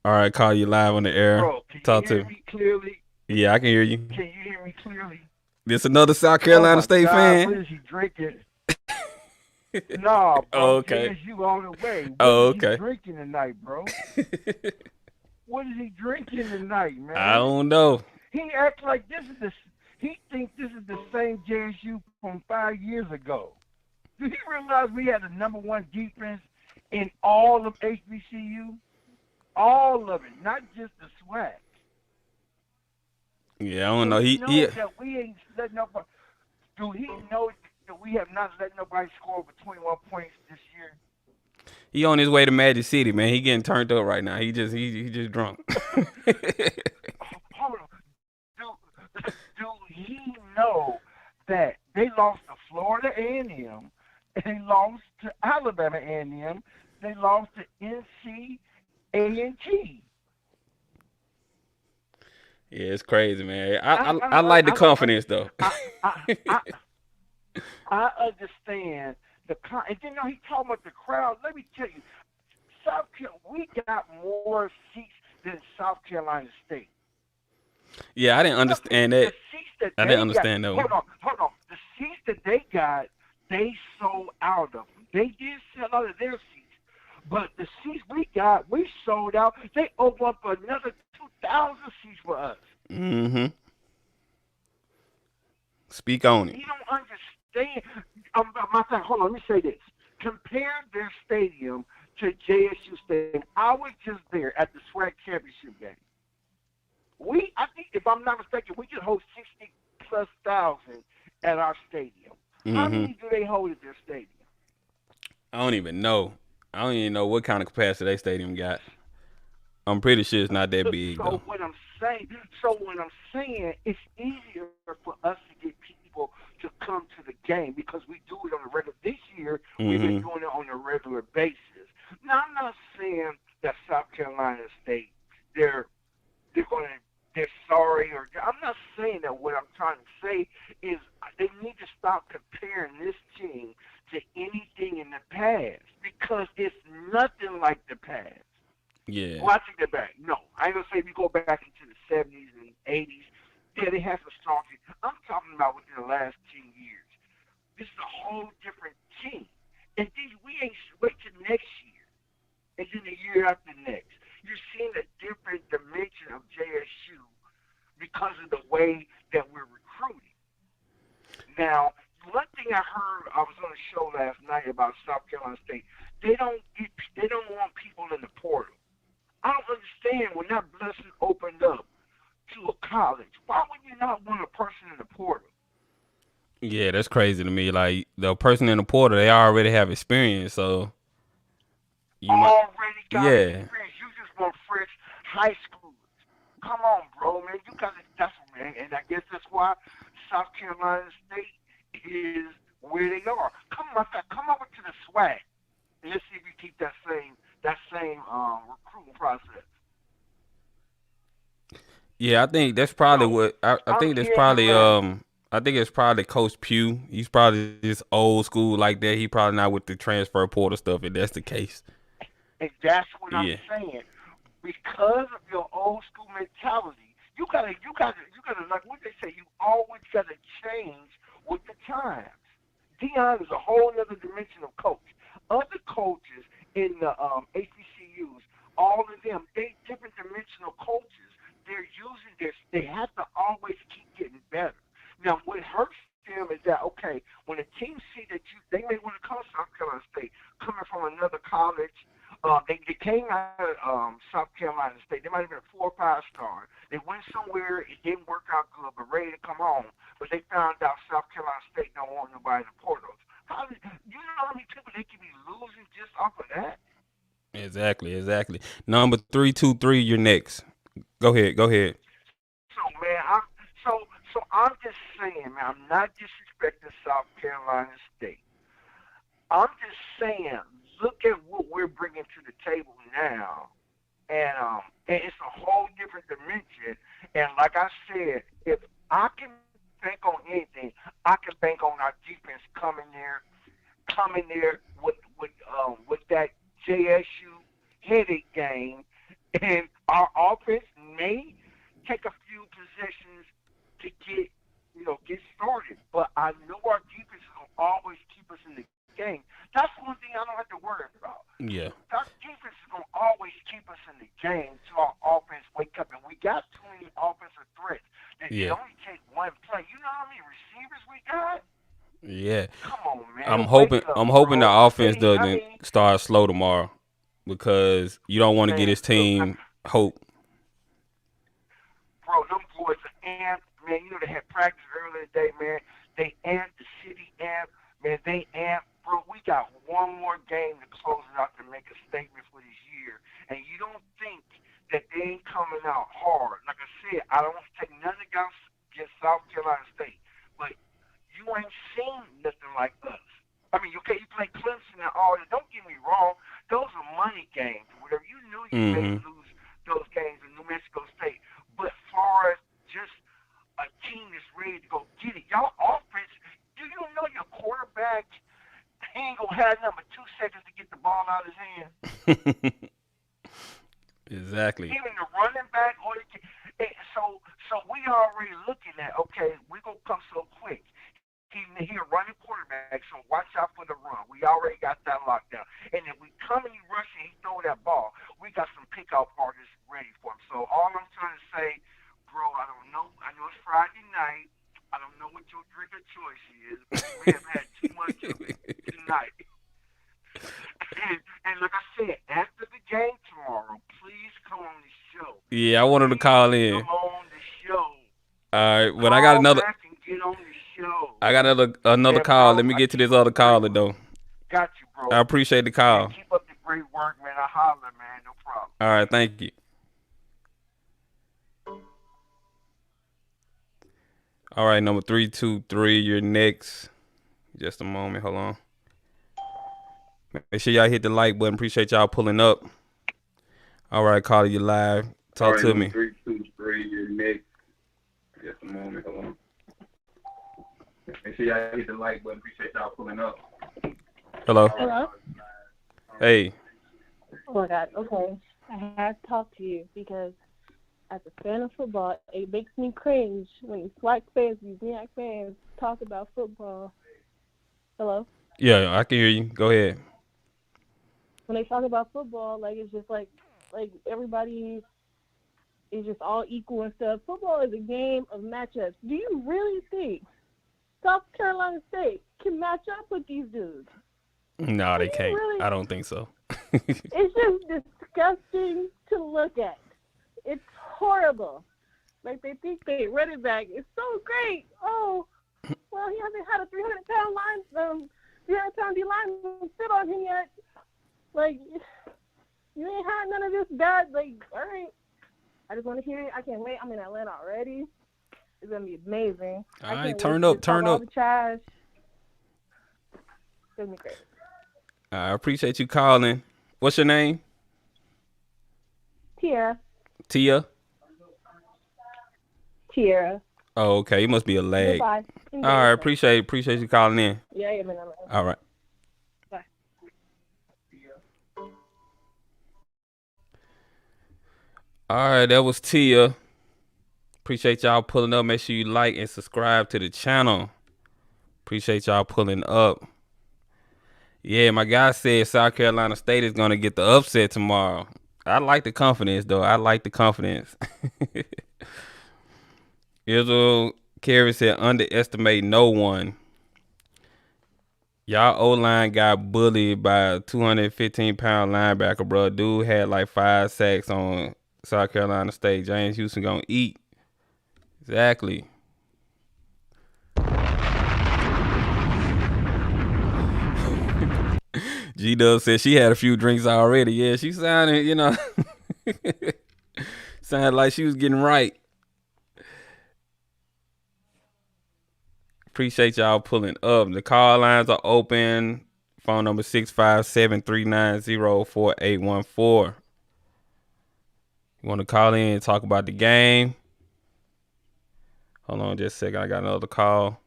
All right, call you live on the air. Bro, can you hear me clearly? Yeah, I can hear you. Can you hear me clearly? This another South Carolina State fan. What is he drinking? Nah, bro. Okay. You all the way. What is he drinking tonight, bro? What is he drinking tonight, man? I don't know. He acts like he thinks this is the same JSU from 5 years ago. Do he realize we had the #1 defense in all of HBCU? All of it, not just the SWAC. Yeah, I don't know. He that we ain't let nobody. Do he know that we have not let nobody score over 21 points this year? He on his way to Magic City, man. He getting turned up right now. He just drunk. Hold on. Do he know that they lost to Florida A&M, and they lost to Alabama A&M, they lost to NC A&T? Yeah, it's crazy, man. I like the confidence though. I understand and then he talking about the crowd. Let me tell you, we got more seats than South Carolina State. Yeah, I didn't understand that. I didn't understand that. Hold on. The seats that they got, they sold out of them. They did sell out of their seats, but the seats we got, we sold out. They opened up another 2,000 seats for us. Mm-hmm. Speak on it. You don't understand. Hold on, let me say this. Compare their stadium to JSU Stadium. I was just there at the SWAC championship game. I think, if I'm not mistaken, we just hold 60,000+ at our stadium. Mm-hmm. How many do they hold at their stadium? I don't even know. I don't even know what kind of capacity their stadium got. I'm pretty sure it's not that big. So what I'm saying, it's easier for us to get people to come to the game because we do it on a regular. This year, we've been doing it on a regular basis. Now, I'm not saying that South Carolina State they're sorry, or I'm not saying that. What I'm trying to say is they need to stop comparing this team to anything in the past because it's nothing like the past. Yeah. Well, I take that back. No, I ain't gonna say if you go back into the 70s and 80s, yeah, they had some strong teams. I'm talking about within the last 10 years. This is a whole different team. And then we ain't wait till next year. And then the year after next. You're seeing a different dimension of JSU because of the way that we're recruiting. Now, one thing I heard, I was on a show last night about South Carolina State. They don't want people in the portal. I don't understand when that blessing opened up to a college. Why would you not want a person in the portal? Yeah, that's crazy to me. Like the person in the portal, they already have experience, so already got yeah. experience. You just want fresh high schoolers. Come on, bro, man. You got to. That's man, and I guess that's why South Carolina State is where they are. Come over to the SWAC. And let's see if you keep that same recruiting process. Yeah, I think that's probably what I think that's probably I think it's probably Coach Pugh. He's probably just old school like that. He probably not with the transfer portal stuff if that's the case. And that's what I'm saying. Because of your old school mentality, you gotta like what they say, you always gotta change with the times. Dion is a whole other dimension of coach. Other coaches in the HBCUs, all of them, they different dimensional coaches. They're using this. They have to always keep getting better. Now, what hurts them is that, okay, when a team see that they may want to come to South Carolina State, coming from another college, they came out of South Carolina State. They might have been a 4 or 5 star. They went somewhere, it didn't work out good, but ready to come home. But they found out South Carolina State don't want nobody in the portals. You know how many people they could be losing just off of that? Exactly. Number 323, you're next. Go ahead. So man, I'm just saying, man, I'm not disrespecting South Carolina State. I'm just saying, look at what we're bringing to the table now, and it's a whole different dimension. And like I said, if I can bank on anything, I can bank on our defense coming there with that JSU headache game, and our offense may take a few possessions to get started. But I know our defense is gonna always keep us in the game. That's one thing I don't have to worry about. Yeah. Our defense is gonna always keep us in the game till our offense wake up, and we got too many offensive threats that they only take one play. You know how many receivers we got? Yeah. Come on, man. I'm hoping the offense doesn't start slow tomorrow, because you don't want to get his team hope. Bro, them boys are amped, man. You know they had practice earlier today, man. They amped, the city amped, man. They amped, bro. We got one more game to close it out to make a statement for this year, and you don't think that they ain't coming out hard. Like I said, I don't want to take nothing against South Carolina State, but you ain't seen nothing like us. I mean, okay, you play Clemson and all that. Don't get me wrong. Those are money games or whatever. You knew you may lose those games in New Mexico State. But as far as just a team that's ready to go get it, y'all offense, do you know your quarterback ain't going to have number 2 seconds to get the ball out of his hand? Exactly. Even the running back. So we already looking at, okay, we're going to come so quick. He a running quarterback, so watch out for the run. We already got that locked down. And if we come and he rush and he throw that ball, we got some pick-out partners ready for him. So all I'm trying to say, bro, I don't know. I know it's Friday night. I don't know what your drink of choice is, but we have had too much of it tonight. And like I said, after the game tomorrow, please come on the show. Yeah, I wanted to call in. Come on the show. All right, but I got another. Back and get on the show. I got another call. Bro, Let me get to this other caller though. Got you, bro. I appreciate the call. Man, keep up the great work, man. I holler, man. No problem. All right, thank you. All right, number 323, you're next. Just a moment, hold on. Make sure y'all hit the like button. Appreciate y'all pulling up. All right, caller, you live. Talk to me. 323, you're next. Just a moment, hold on. Make sure y'all hit the like button. Appreciate y'all pulling up. Hello. Hello. Hey. Oh my God. Okay. I had to talk to you because as a fan of football, it makes me cringe when these SWAC fans, these MEAC fans talk about football. Hello? Yeah, I can hear you. Go ahead. When they talk about football, like it's just like everybody is just all equal and stuff. Football is a game of matchups. Do you really think South Carolina State can match up with these dudes? No, they can't. Really? I don't think so. It's just disgusting to look at. It's horrible. Like they think they running back is so great. Oh, well, he hasn't had a 300-pound 300-pound D lineman sit on him yet. Like, you ain't had none of this bad. Like, all right. I just want to hear it. I can't wait. I'm in Atlanta already. It's gonna be amazing. All right, turn up. All the trash. It's gonna be great. I appreciate you calling. What's your name? Tiara. Tia? Tiara. Oh, okay. It must be a lag. Goodbye. All right, appreciate you calling in. Yeah, I'm in Atlanta. All right. Bye. All right, that was Tia. Appreciate y'all pulling up. Make sure you like and subscribe to the channel. Appreciate y'all pulling up. Yeah, my guy said South Carolina State is going to get the upset tomorrow. I like the confidence, though. I like the confidence. Israel Carey said, underestimate no one. Y'all O-line got bullied by a 215-pound linebacker, bro. Dude had like 5 sacks on South Carolina State. James Houston going to eat. Exactly. G-Dub said she had a few drinks already. Yeah, she sounded, sounded like she was getting right. Appreciate y'all pulling up. The call lines are open. Phone number 657-390-4814. You want to call in and talk about the game? Hold on just a second. I got another call.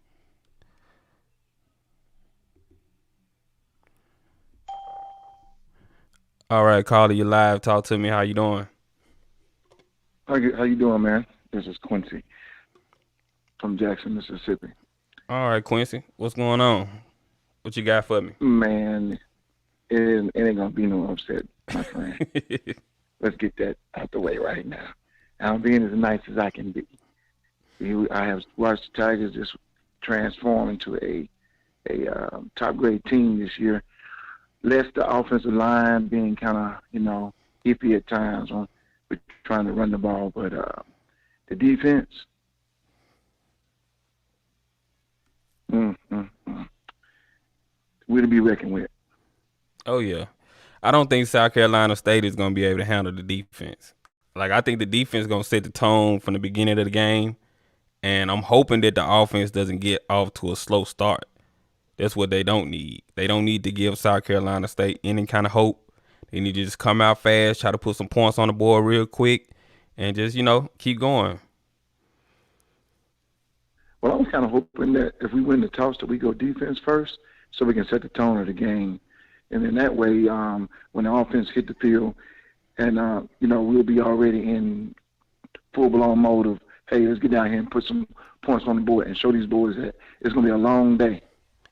All right, caller, you live. Talk to me. How you doing? How you doing, man? This is Quincy from Jackson, Mississippi. All right, Quincy. What's going on? What you got for me? Man, it ain't going to be no upset, my friend. Let's get that out the way right now. I'm being as nice as I can be. I have watched the Tigers just transform into a top-grade team this year. Less the offensive line being kind of, iffy at times on trying to run the ball. But the defense, we're to be reckoned with. Oh, yeah. I don't think South Carolina State is going to be able to handle the defense. Like, I think the defense is going to set the tone from the beginning of the game. And I'm hoping that the offense doesn't get off to a slow start. That's what they don't need. They don't need to give South Carolina State any kind of hope. They need to just come out fast, try to put some points on the board real quick, and just, keep going. Well, I was kind of hoping that if we win the toss that we go defense first so we can set the tone of the game. And then that way, when the offense hit the field and, we'll be already in full-blown mode of, hey, let's get down here and put some points on the board and show these boys that it's going to be a long day.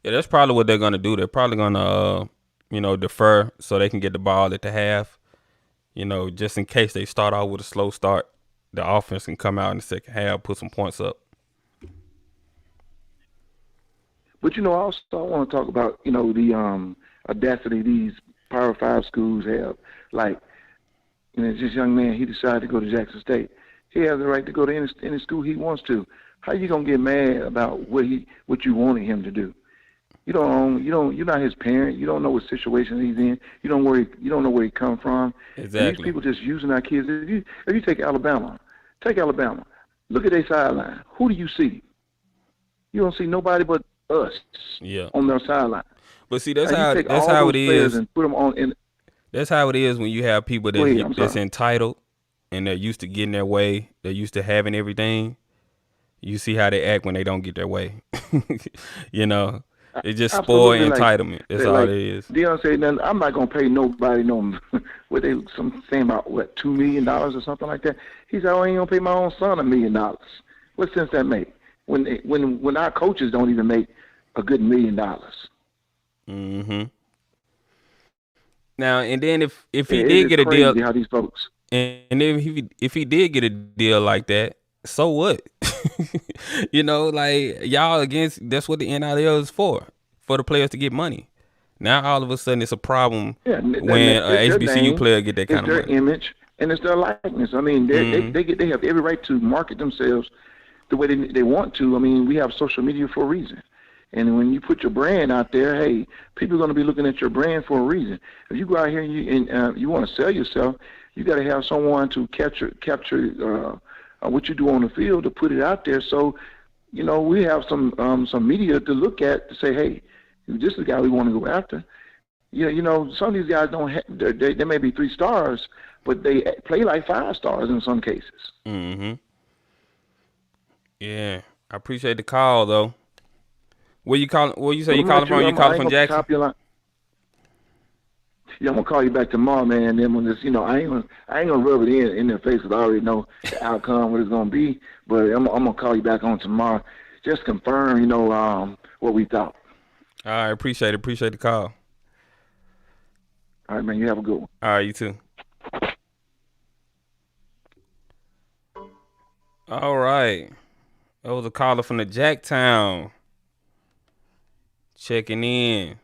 Yeah, that's probably what they're going to do. They're probably going to, defer so they can get the ball at the half, just in case they start out with a slow start. The offense can come out in the second half, put some points up. But, I also want to talk about, the audacity these Power 5 schools have. Like, this young man, he decided to go to Jackson State. He has the right to go to any school he wants to. How you going to get mad about what you wanted him to do? You're not his parent. You don't know what situation he's in. You don't know where he come from. Exactly. And these people just using our kids. If you take Alabama. Look at their sideline. Who do you see? You don't see nobody but us. Yeah. On their sideline. But see, that's how it is. And put them on. That's how it is when you have people that's entitled and they're used to getting their way. They're used to having everything. You see how they act when they don't get their way. It just spoil Absolutely, entitlement. That's all like it is. Dion said, "Nothing. I'm not gonna pay nobody no what they saying about what $2 million or something like that." He said, "I ain't gonna pay my own son $1 million. What sense that make? When our coaches don't even make a good $1 million." Mm-hmm. Now and then if he It did is get a crazy deal, how these folks. and if he did get a deal like that, so what? You know, like y'all against that's what the NIL is for the players to get money. Now all of a sudden it's a problem when a It's their HBCU name, player get that it's kind of their money. image, and it's their likeness. I mean, they have every right to market themselves the way they want to. I mean, we have social media for a reason. And when you put your brand out there, hey, people are going to be looking at your brand for a reason. If you go out here and you want to sell yourself, you got to have someone to capture what you do on the field to put it out there. So, you know, we have some media to look at to say, hey, this is the guy we want to go after. You know, some of these guys don't have, they may be 3 stars, but they play like 5 stars in some cases. Mm-hmm. Yeah, I appreciate the call though. Where you calling? Where you say you calling from? You calling from Jackson? Yeah, I'm gonna call you back tomorrow, man. And then when this, you know, I ain't gonna rub it in their face because I already know the outcome, what it's gonna be. But I'm gonna call you back on tomorrow, just confirm, you know, what we thought. All right, appreciate it. Appreciate the call. All right, man. You have a good one. All right, you too. All right, that was a caller from the Jacktown. Checking in.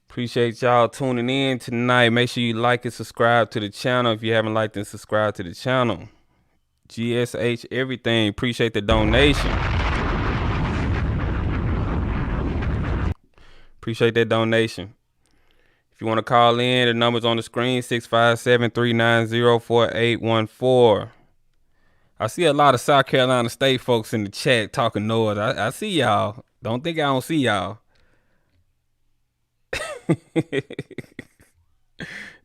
Appreciate y'all tuning in tonight. Make sure you like and subscribe to the channel if you haven't liked and subscribed to the channel. GSH everything. Appreciate the donation. Appreciate that donation. If you want to call in, the number's on the screen, 657-390-4814. I see a lot of South Carolina State folks in the chat talking noise. I see y'all. Don't think I don't see y'all.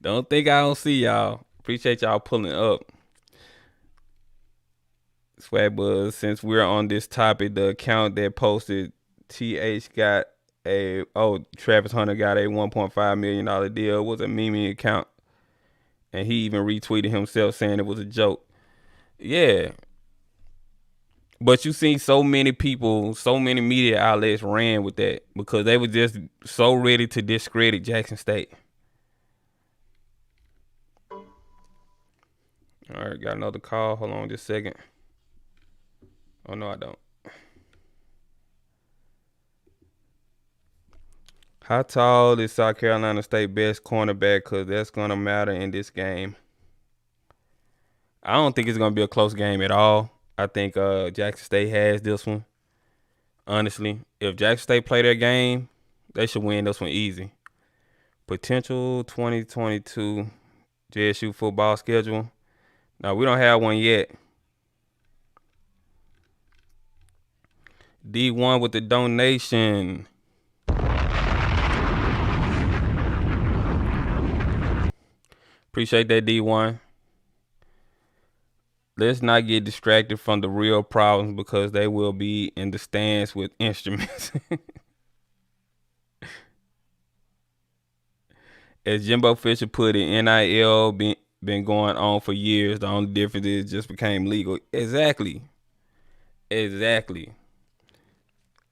Don't think I don't see y'all. Appreciate y'all pulling up. Swag Buzz, since we're on this topic, the account that posted Travis Hunter got a $1.5 million deal was a meme account. And he even retweeted himself saying it was a joke. Yeah. But you see so many people, so many media outlets ran with that because they were just so ready to discredit Jackson State. All right, got another call. Hold on just a second. Oh, no, I don't. How tall is South Carolina State best cornerback? Because that's going to matter in this game. I don't think it's going to be a close game at all. I think Jackson State has this one. Honestly, if Jackson State play their game, they should win this one easy. Potential 2022 JSU football schedule. Now, we don't have one yet. D1 with the donation. Appreciate that, D1. Let's not get distracted from the real problems because they will be in the stands with instruments. As Jimbo Fisher put it, NIL been going on for years. The only difference is it just became legal. Exactly.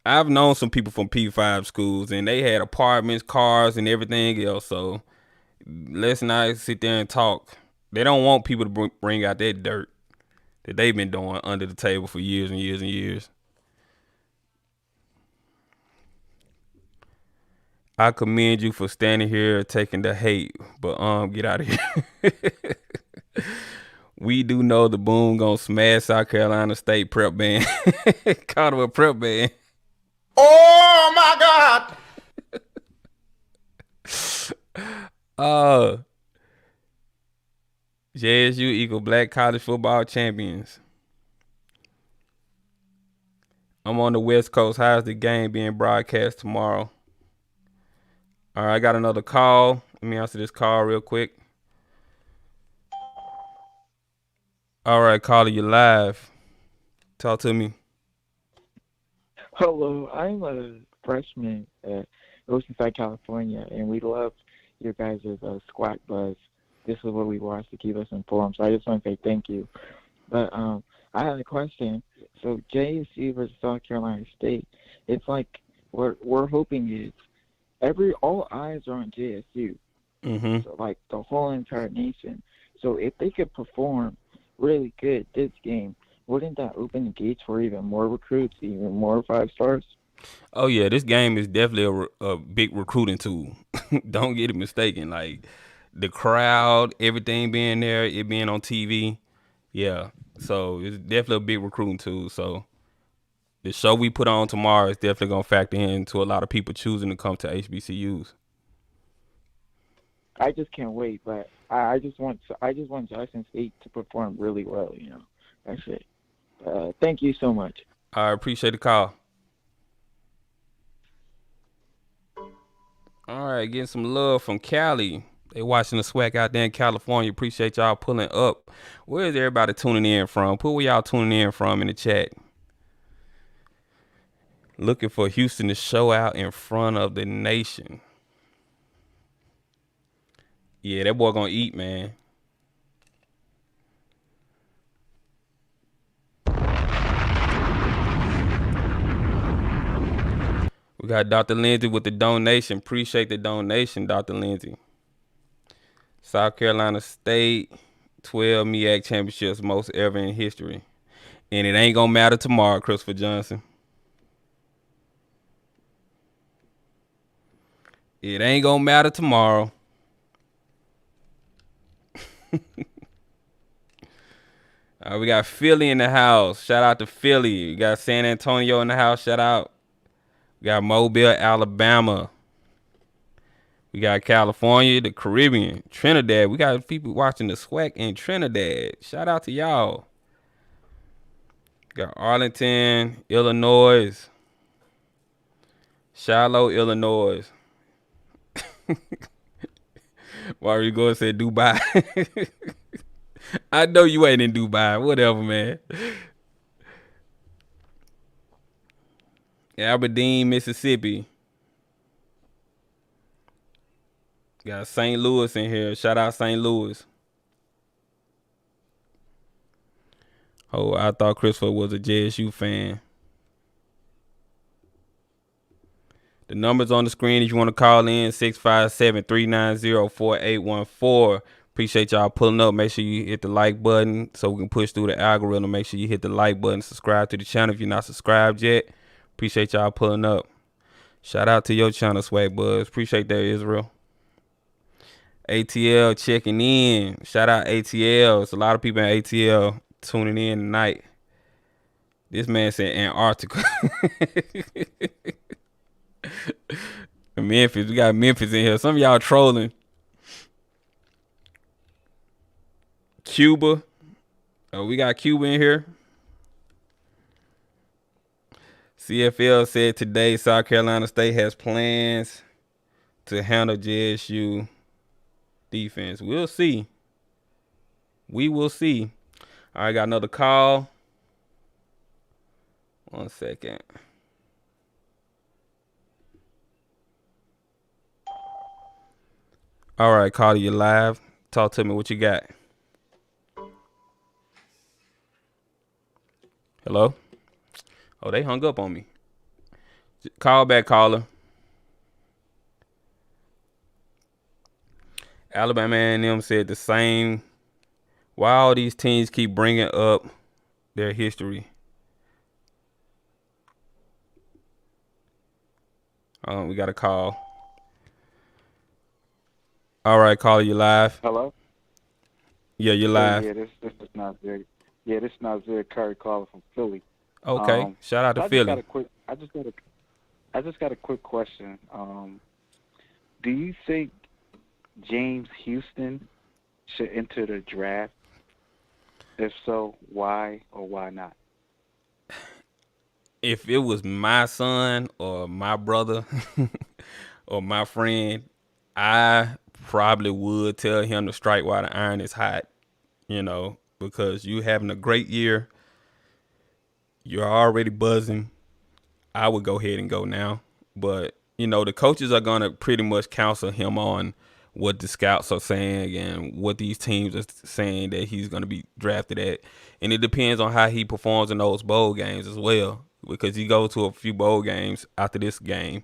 I've known some people from P5 schools, and they had apartments, cars, and everything else. So let's not sit there and talk. They don't want people to bring out that dirt that they've been doing under the table for years and years and years. I commend you for standing here taking the hate, but get out of here. We do know the Boom gonna smash South Carolina State prep band. Called him a prep band. Oh my God! JSU equal black college football champions. I'm on the West Coast. How's the game being broadcast tomorrow? All right, I got another call. Let me answer this call real quick. All right, caller, you live. Talk to me. Hello, I'm a freshman at Oceanside, California, and we love your guys' SWAC buzz. This is what we watch to keep us informed. So I just want to say thank you. But I have a question. So JSU versus South Carolina State, it's like we're hoping is all eyes are on JSU. Mm-hmm. So like the whole entire nation. So if they could perform really good this game, wouldn't that open the gates for even more recruits, even more 5-stars? Oh yeah, this game is definitely a big recruiting tool. Don't get it mistaken. Like the crowd, everything being there, it being on TV. Yeah, so it's definitely a big recruiting tool. So the show we put on tomorrow is definitely gonna factor into a lot of people choosing to come to HBCUs. I just can't wait, but I just want Jackson State to perform really well. That's it. Thank you so much. I appreciate the call. All right, getting some love from Cali. They watching the SWAC out there in California. Appreciate y'all pulling up. Where is everybody tuning in from? Put where y'all tuning in from in the chat. Looking for Houston to show out in front of the nation. Yeah, that boy gonna eat, man. We got Dr. Lindsay with the donation. Appreciate the donation, Dr. Lindsay. South Carolina State, 12 MEAC championships, most ever in history. And it ain't gonna matter tomorrow, Christopher Johnson. It ain't gonna matter tomorrow. We got Philly in the house. Shout out to Philly. We got San Antonio in the house. Shout out. We got Mobile, Alabama. We got California, the Caribbean, Trinidad. We got people watching the SWAC in Trinidad. Shout out to y'all. We got Arlington, Illinois. Shiloh, Illinois. Why are you going to say Dubai? I know you ain't in Dubai. Whatever, man. Aberdeen, Mississippi. Got St. Louis in here. Shout out St. Louis. Oh, I thought Christopher was a JSU fan. The number's on the screen if you want to call in, 657-390-4814. Appreciate y'all pulling up. Make sure you hit the like button so we can push through the algorithm. Make sure you hit the like button, subscribe to the channel if you're not subscribed yet. Appreciate y'all pulling up. Shout out to your channel, Swag Buzz. Appreciate that, Israel. ATL checking in. Shout out ATL. It's a lot of people in ATL tuning in tonight. This man said Antarctica. Memphis. We got Memphis in here. Some of y'all trolling. Cuba. Oh, we got Cuba in here. CFL said today South Carolina State has plans to handle JSU defense. We'll see. We will see. All right, got another call. 1 second. All right, Carter, you live. Talk to me. What you got? Hello? Oh, they hung up on me. Call back, caller. Alabama A&M said the same. Why all these teams keep bringing up their history? We got a call. All right, caller, you live? Hello? Yeah, you're live. Yeah, this is Nazir. Yeah, this is Nazir Curry calling from Philly. Okay, shout out to Philly. I just got a quick question. Do you think James Houston should enter the draft? If so, why or why not? If it was my son or my brother or my friend, I probably would tell him to strike while the iron is hot, because you having a great year. You're already buzzing. I would go ahead and go now. But, the coaches are going to pretty much counsel him on what the scouts are saying and what these teams are saying that he's going to be drafted at. And it depends on how he performs in those bowl games as well, because he goes to a few bowl games after this game.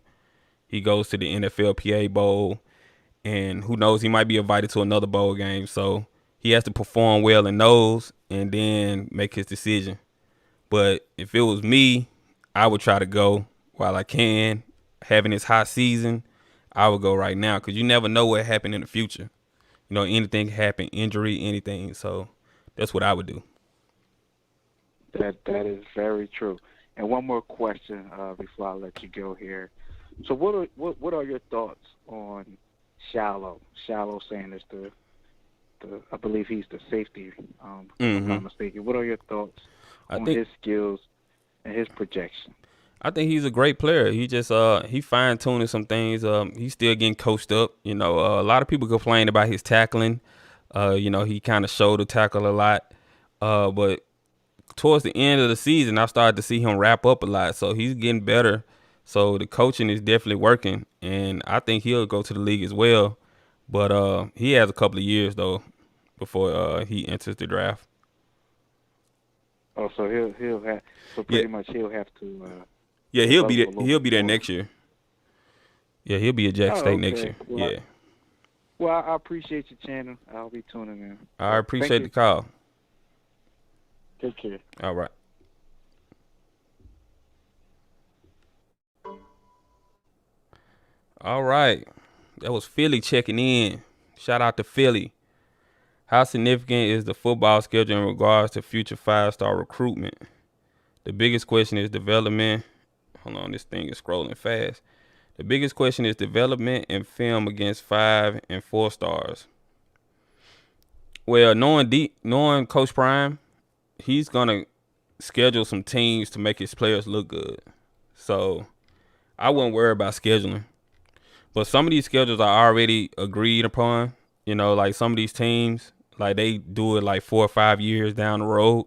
He goes to the NFLPA Bowl, and who knows, he might be invited to another bowl game. So he has to perform well in those and then make his decision. But if it was me, I would try to go while I can. Having this hot season, I would go right now, because you never know what happened in the future. Anything can happen, injury, anything. So that's what I would do. That is very true. And one more question before I let you go here. So what are your thoughts on Shallow? Shallow saying it's the I believe he's the safety, if I'm not mistaken. What are your thoughts on his skills and his projection? I think he's a great player. He just he fine tuning some things. He's still getting coached up. A lot of people complain about his tackling. He kind of shoulder tackle a lot. But towards the end of the season, I started to see him wrap up a lot. So he's getting better. So the coaching is definitely working, and I think he'll go to the league as well. But he has a couple of years though before he enters the draft. Oh, so he'll have pretty much he'll have to. Yeah, he'll be there next year. Yeah, he'll be at Jack State next year. Well, Well, I appreciate you, Channing. I'll be tuning in. I appreciate the call. Take care. All right. All right. That was Philly checking in. Shout out to Philly. How significant is the football schedule in regards to future five-star recruitment? The biggest question is development. Hold on, this thing is scrolling fast. The biggest question is development and film against 5 and 4 stars. Well, knowing Coach Prime, he's gonna schedule some teams to make his players look good. So I wouldn't worry about scheduling. But some of these schedules are already agreed upon. Like some of these teams, like they do it like 4 or 5 years down the road.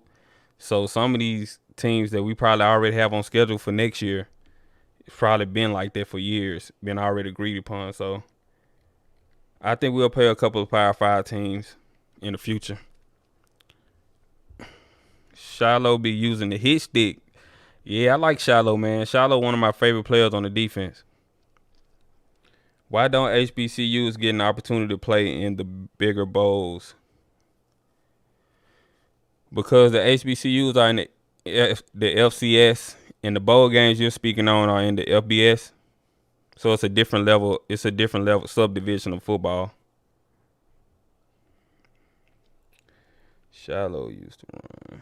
So some of these teams that we probably already have on schedule for next year, it's probably been like that for years, been already agreed upon. So I think we'll play a couple of Power 5 teams in the future. Shiloh be using the hit stick. Yeah, I like Shiloh, man. Shiloh, one of my favorite players on the defense. Why don't HBCUs get an opportunity to play in the bigger bowls? Because the HBCUs are in the FCS, and the bowl games you're speaking on are in the FBS. So it's a different level. It's a different level subdivision of football. Shiloh used to run.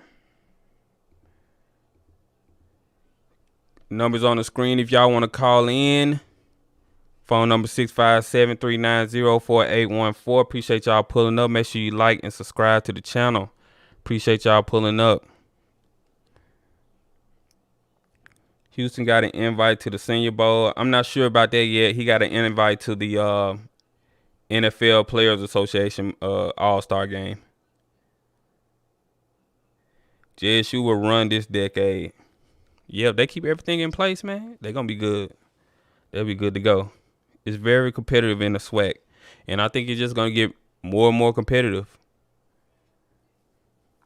Numbers on the screen if y'all want to call in. Phone number 657-390-4814. Appreciate y'all pulling up. Make sure you like and subscribe to the channel. Appreciate y'all pulling up. Houston got an invite to the Senior Bowl. I'm not sure about that yet. He got an invite to the NFL Players Association All-Star game. JSU will run this decade. Yeah, if they keep everything in place, man, they're going to be good. They'll be good to go. It's very competitive in the SWAC. And I think it's just going to get more and more competitive.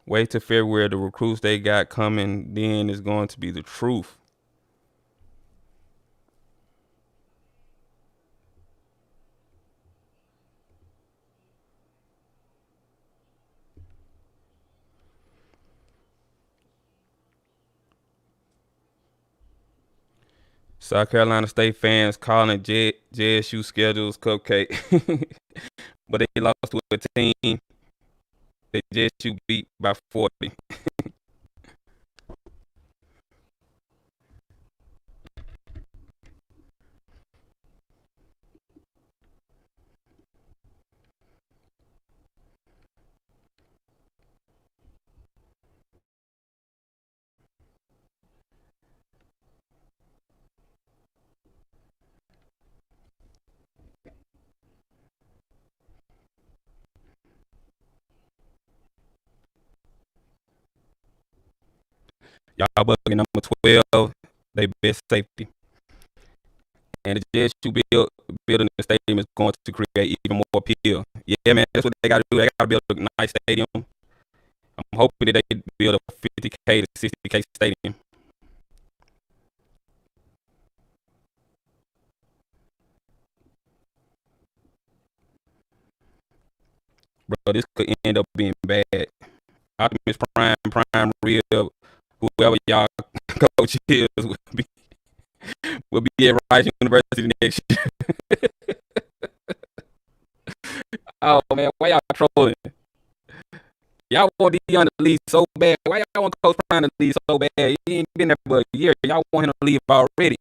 Wait till February, the recruits they got coming then is going to be the truth. South Carolina State fans calling JSU schedules cupcake. But they lost to a team that JSU beat by 40. Y'all bugging number 12. they best safety. And the JSU building the stadium is going to create even more appeal. Yeah, man, that's what they got to do. They got to build a nice stadium. I'm hoping that they build a 50K to 60K stadium. Bro, this could end up being bad. Optimus Prime, Real, whoever y'all coach is will be at Rice University next year. Oh man, why y'all trolling? Y'all want Dion to leave so bad. Why y'all want Coach Prime to leave so bad? He ain't been there for a year. Y'all want him to leave already.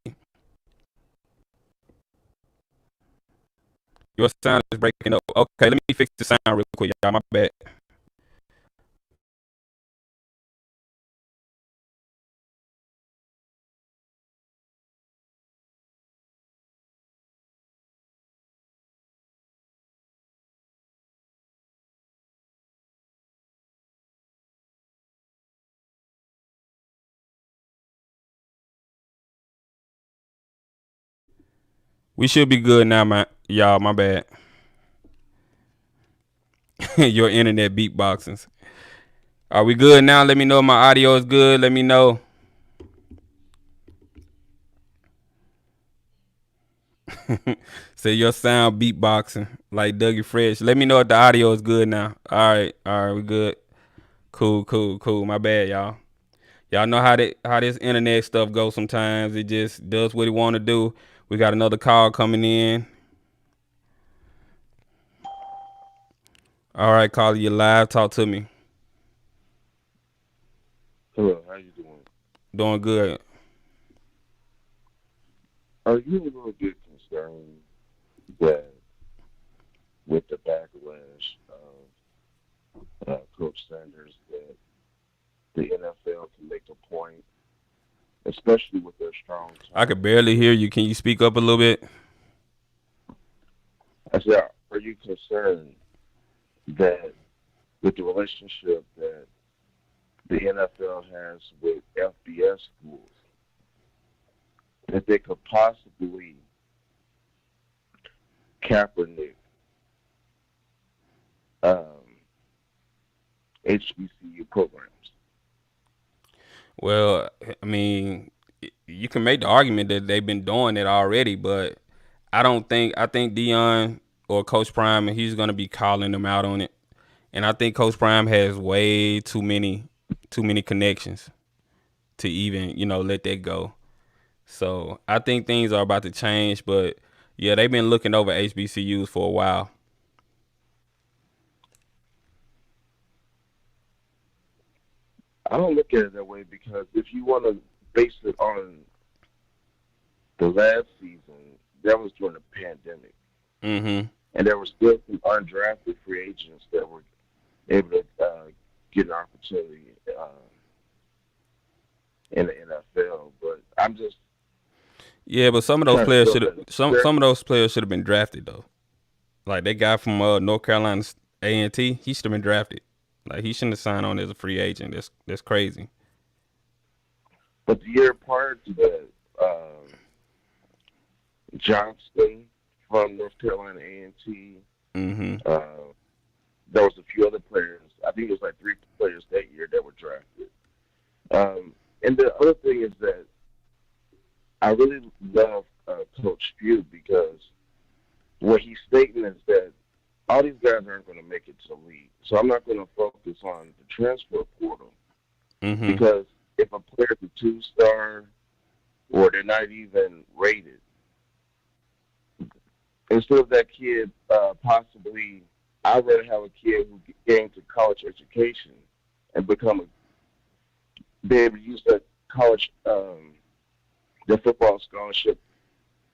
Your sound is breaking up. Okay, let me fix the sound real quick, y'all. My bad. We should be good now, man. Y'all, my bad. Your internet beatboxing. Are we good now? Let me know if my audio is good. Let me know. Say your sound beatboxing like Dougie Fresh. Let me know if the audio is good now. All right, we good. Cool. My bad, y'all. Y'all know how this internet stuff goes sometimes. It just does what it want to do. We got another call coming in. All right, caller, you live. Talk to me. Hello, how you doing? Doing good. Are you a little bit concerned that with the backlash of Coach Sanders that the NFL can make a point, especially with their strong time? I could barely hear you. Can you speak up a little bit? I said, are you concerned that with the relationship that the NFL has with FBS schools, that they could possibly Kaepernick HBCU programs? Well, I mean, you can make the argument that they've been doing it already, but I think Dion or Coach Prime, he's going to be calling them out on it. And I think Coach Prime has way too many connections to even, let that go. So I think things are about to change, but yeah, they've been looking over HBCUs for a while. I don't look at it that way because if you want to base it on the last season, that was during the pandemic. Mm-hmm. And there were still some undrafted free agents that were able to get an opportunity in the NFL. But I'm just but some of those players should have been drafted though. Like that guy from North Carolina A&T, he should have been drafted. Like he shouldn't have signed on as a free agent. That's crazy. But the year prior to that, Johnston from North Carolina A&T. Mm-hmm. There was a few other players. I think it was like 3 players that year that were drafted. And the other thing is that I really love Coach Pugh because what he's stating is that all these guys aren't going to make it to the league. So I'm not going to focus on the transfer portal. Mm-hmm. Because if a player's a 2-star or they're not even rated, instead of that kid possibly, I'd rather have a kid who gains a college education and be able to use that college, their football scholarship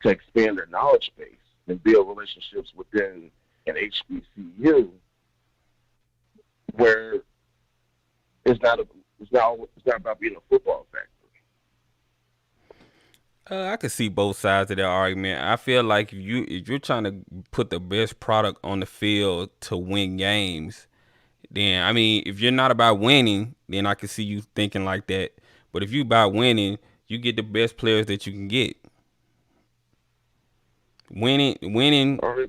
to expand their knowledge base and build relationships within an HBCU where it's not about being a football factor. I could see both sides of that argument. I feel like if you're trying to put the best product on the field to win games, then I mean, if you're not about winning, then I can see you thinking like that. But if you about winning, you get the best players that you can get. Winning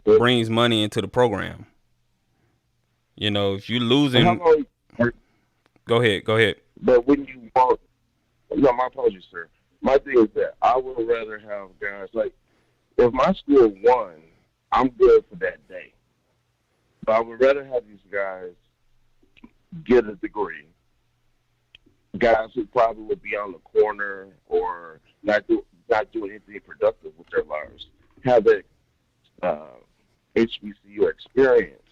brings money into the program. You know, if you're losing, go ahead. But when you want, no, my apologies, sir. My thing is that I would rather have guys like, if my school won, I'm good for that day. But I would rather have these guys get a degree. Guys who probably would be on the corner or not doing anything productive with their lives have that HBCU experience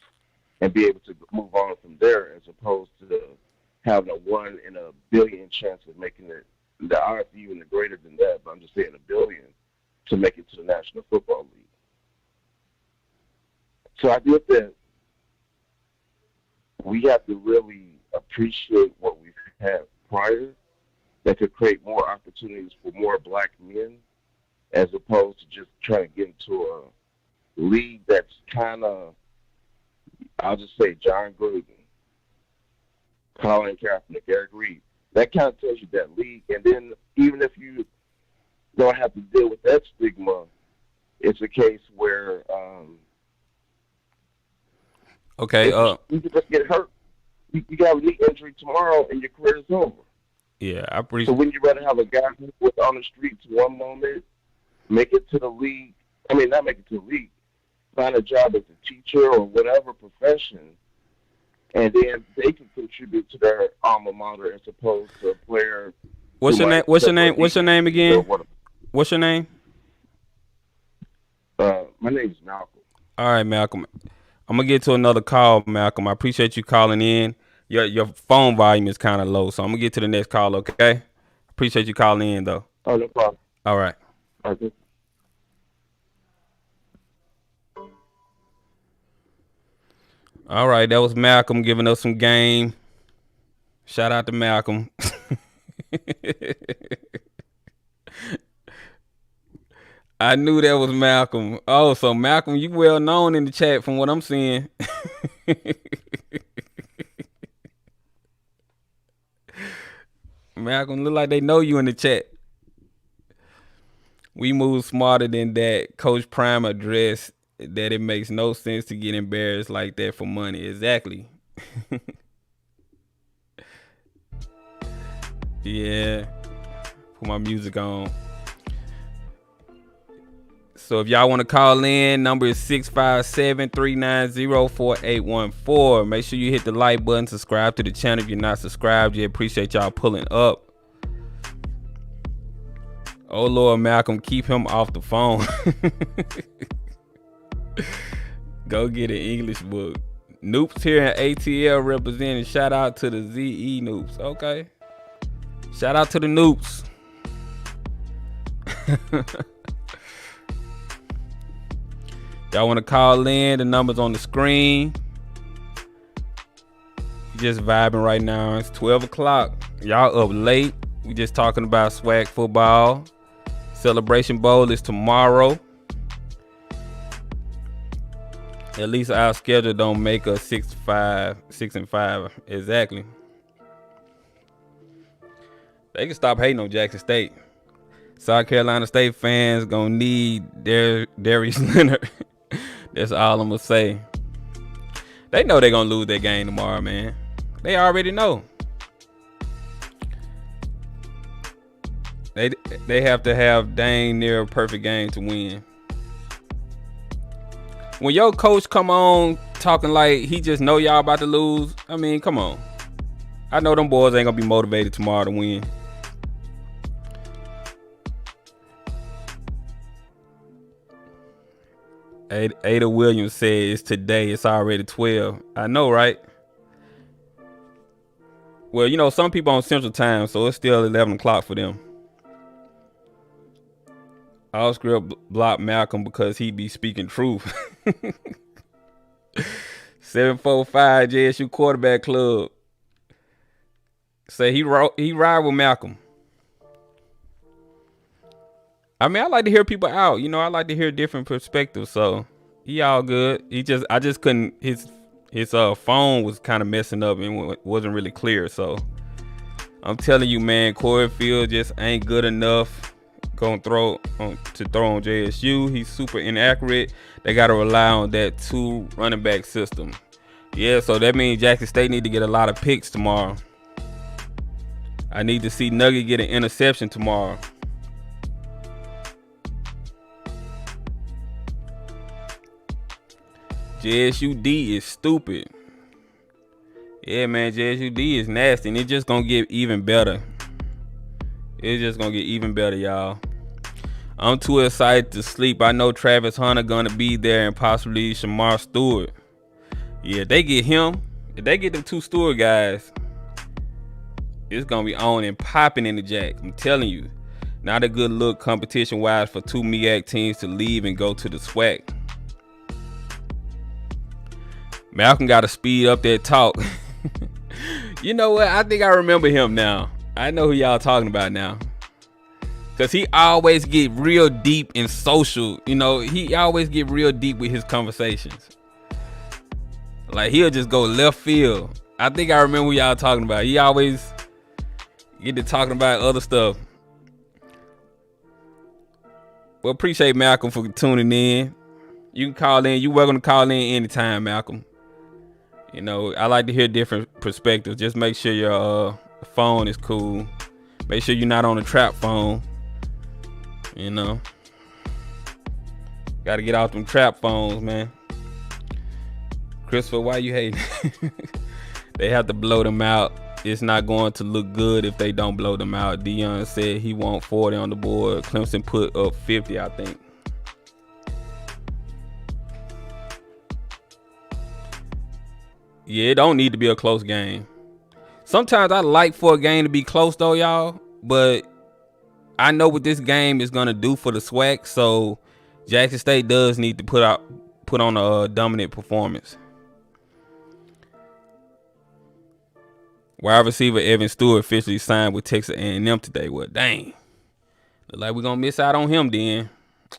and be able to move on from there, as opposed to having a 1 in a billion chance of making it. The odds even greater than that, but I'm just saying a billion to make it to the National Football League. So I think that we have to really appreciate what we've had prior that could create more opportunities for more black men, as opposed to just trying to get into a league that's kind of, I'll just say, John Gruden, Colin Kaepernick, Eric Reed. That kind of tells you that league. And then even if you don't have to deal with that stigma, it's a case where you could just get hurt. You got a knee injury tomorrow and your career is over. Yeah, I appreciate. So wouldn't you rather have a guy who was on the streets one moment, make it to the league? I mean, not make it to the league, find a job as a teacher or whatever profession, and then they can contribute to their alma mater as opposed to a player. What's your name? What's your name? What's your name again? What's your name? My name is Malcolm. All right, Malcolm. I'm gonna get to another call, Malcolm. I appreciate you calling in. Your phone volume is kind of low, so I'm gonna get to the next call. Okay. Appreciate you calling in, though. Oh, no problem. All right. Okay. All right, that was Malcolm giving us some game. Shout out to Malcolm. I knew that was Malcolm. Oh, so Malcolm, you well known in the chat from what I'm seeing. Malcolm, look like they know you in the chat. We move smarter than that. Coach Prime addressed that it makes no sense to get embarrassed like that for money. Exactly. Yeah. Put my music on. So if y'all want to call in, number is 657-390-4814. Make sure you hit the like button, subscribe to the channel if you're not subscribed yet. Appreciate y'all pulling up. Oh, Lord, Malcolm, keep him off the phone. Go get an English book. Noops here in ATL representing. Shout out to the ZE Noops. Okay. Shout out to the Noops. Y'all want to call in? The number's on the screen. Just vibing right now. It's 12 o'clock. Y'all up late. We just talking about SWAC football. Celebration Bowl is tomorrow. At least our schedule don't make us 6-5. Exactly. They can stop hating on Jackson State. South Carolina State fans gonna need Darius Leonard. That's all I'm gonna say. They know they're gonna lose that game tomorrow, man. They already know. They have to have dang near a perfect game to win. When your coach come on talking like he just know y'all about to lose, I mean, come on. I know them boys ain't gonna be motivated tomorrow to win. Ada Williams says today it's already 12. I know, right? Well, you know, some people on Central Time, so it's still 11 o'clock for them. I'll script block Malcolm because he be speaking truth. 745 JSU Quarterback Club. Say he ride with Malcolm. I mean, I like to hear people out. You know, I like to hear different perspectives. So he all good. I just couldn't. His phone was kind of messing up and wasn't really clear. So I'm telling you, man, Corey Field just ain't good enough. Gonna throw on JSU. He's super inaccurate. They gotta rely on that 2 running back system. Yeah, so that means Jackson State need to get a lot of picks tomorrow. I need to see Nugget get an interception tomorrow. JSUD is stupid. Yeah, man, JSUD is nasty, and it's just gonna get even better. It's just gonna get even better, y'all. I'm too excited to sleep. I know Travis Hunter gonna be there and possibly Shamar Stewart. Yeah, they get him. If they get them 2 Stewart guys, it's gonna be on and popping in the Jack. I'm telling you. Not a good look competition-wise for 2 MEAC teams to leave and go to the SWAC. Malcolm got to speed up that talk. You know what? I think I remember him now. I know who y'all talking about now. Because he always get real deep in social. You know, he always get real deep with his conversations. Like, he'll just go left field. I think I remember who y'all talking about. He always get to talking about other stuff. Well, appreciate Malcolm for tuning in. You can call in. You're welcome to call in anytime, Malcolm. You know, I like to hear different perspectives. Just make sure your phone is cool. Make sure you're not on a trap phone. You know, got to get off them trap phones, man. Christopher, why you hating? They have to blow them out. It's not going to look good if they don't blow them out. Dion said he want 40 on the board. Clemson put up 50, I think. Yeah, it don't need to be a close game. Sometimes I like for a game to be close though, y'all. But I know what this game is gonna do for the SWAC. So Jackson State does need to put on a dominant performance. Wide receiver Evan Stewart officially signed with Texas A&M today. Well, dang. Look like we're gonna miss out on him then.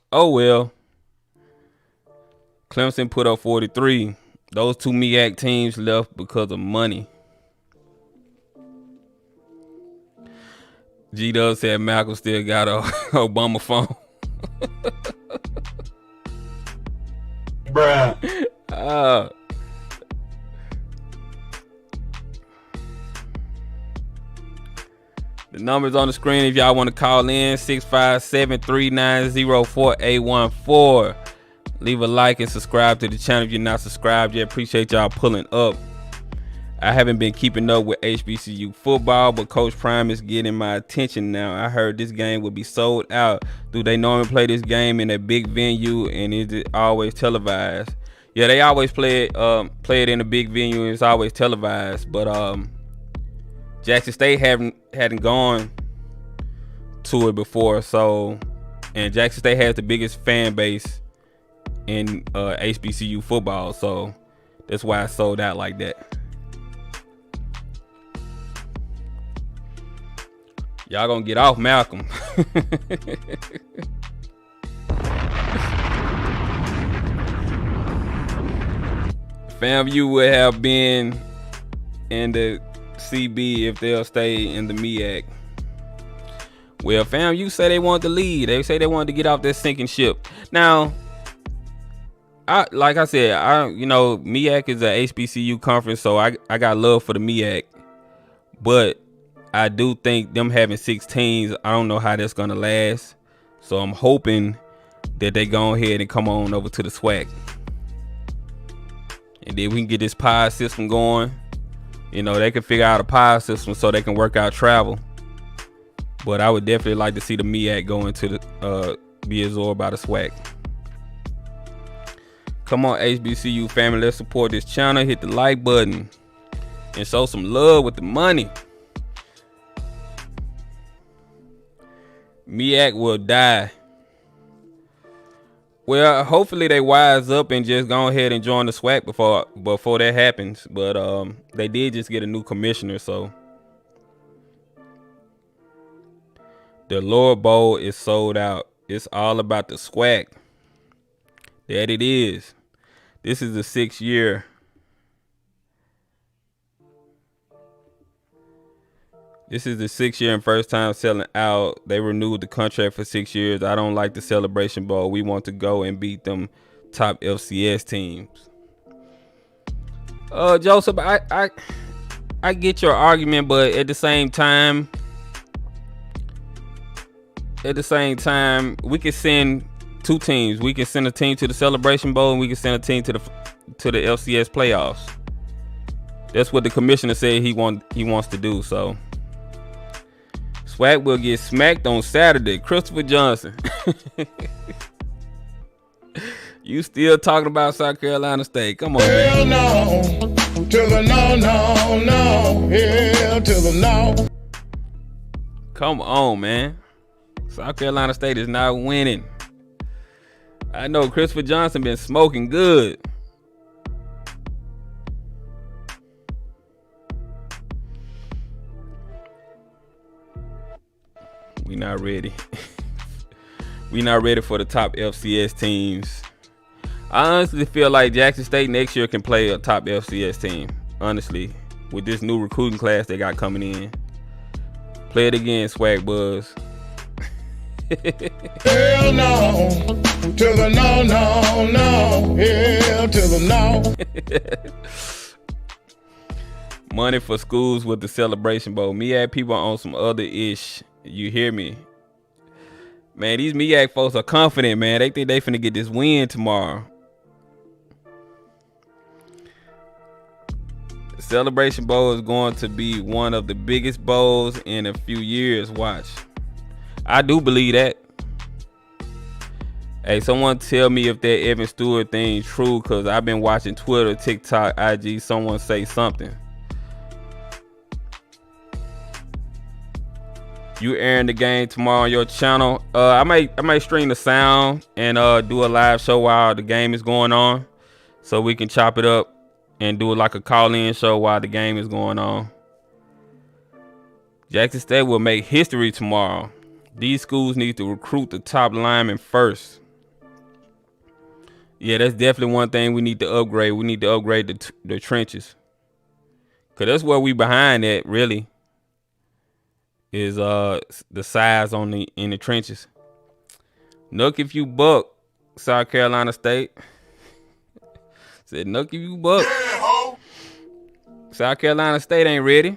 Oh well. Clemson put up 43. Those 2 MEAC teams left because of money. G-Dub said Malcolm still got a Obama phone. Bruh. The number's on the screen if y'all want to call in. 657-390-4814. Leave a like and subscribe to the channel if you're not subscribed yet. Appreciate y'all pulling up. I haven't been keeping up with HBCU football, but Coach Prime is getting my attention now. I heard this game will be sold out. Do they normally play this game in a big venue, and is it always televised? Yeah, they always play it in a big venue, and it's always televised. But Jackson State hadn't gone to it before, so, and Jackson State has the biggest fan base in HBCU football, so that's why I sold out like that. Y'all gonna get off Malcolm. FAMU would have been in the CB if they'll stay in the MEAC. Well, FAMU say they want to lead. They say they wanted to get off that sinking ship. Now, like I said, MEAC is a HBCU conference, so I got love for the MEAC. But I do think them having 6 teams, I don't know how that's gonna last. So I'm hoping that they go ahead and come on over to the SWAC. And then we can get this pie system going. You know, they can figure out a pie system so they can work out travel. But I would definitely like to see the MEAC go into the be absorbed by the SWAC. Come on, HBCU family, let's support this channel. Hit the like button and show some love with the money. MEAC will die. Well, hopefully they wise up and just go ahead and join the SWAC before that happens. But they did just get a new commissioner, so the lower bowl is sold out. It's all about the SWAC. That it is. This is the 6th year. This is the 6th year and first time selling out. They renewed the contract for 6 years. I don't like the Celebration Bowl. We want to go and beat them top FCS teams. Joseph, I get your argument, but at the same time, we can send two teams. We can send a team to the Celebration Bowl, and we can send a team to the LCS playoffs. That's what the commissioner said he wants to do. So SWAC will get smacked on Saturday. Christopher Johnson. You still talking about South Carolina State? Come on, Hell man. no, to the no, no, no. Hell to the no. Come on, man. South Carolina State is not winning. I know Christopher Johnson been smoking good. We not ready. We not ready for the top FCS teams. I honestly feel like Jackson State next year can play a top FCS team. Honestly, with this new recruiting class they got coming in. Play it again, Swag Buzz. Hell no, to the no, no, no. Hell to the no. Money for schools with the Celebration Bowl. MEAC people on some other ish. You hear me? Man, these MEAC folks are confident, man. They think they finna get this win tomorrow. The Celebration Bowl is going to be one of the biggest bowls in a few years. Watch. I do believe that. Hey, someone tell me if that Evan Stewart thing true, because I've been watching Twitter, TikTok, IG, someone say something. You airing the game tomorrow on your channel. I might stream the sound and do a live show while the game is going on, so we can chop it up and do like a call-in show while the game is going on. Jackson State will make history tomorrow. These schools need to recruit the top linemen first. Yeah, that's definitely one thing we need to upgrade. We need to upgrade the trenches, cause that's where we behind at really. Is the size in the trenches. Nook if you buck, South Carolina State. Said nook if you buck. Yeah, South Carolina State ain't ready.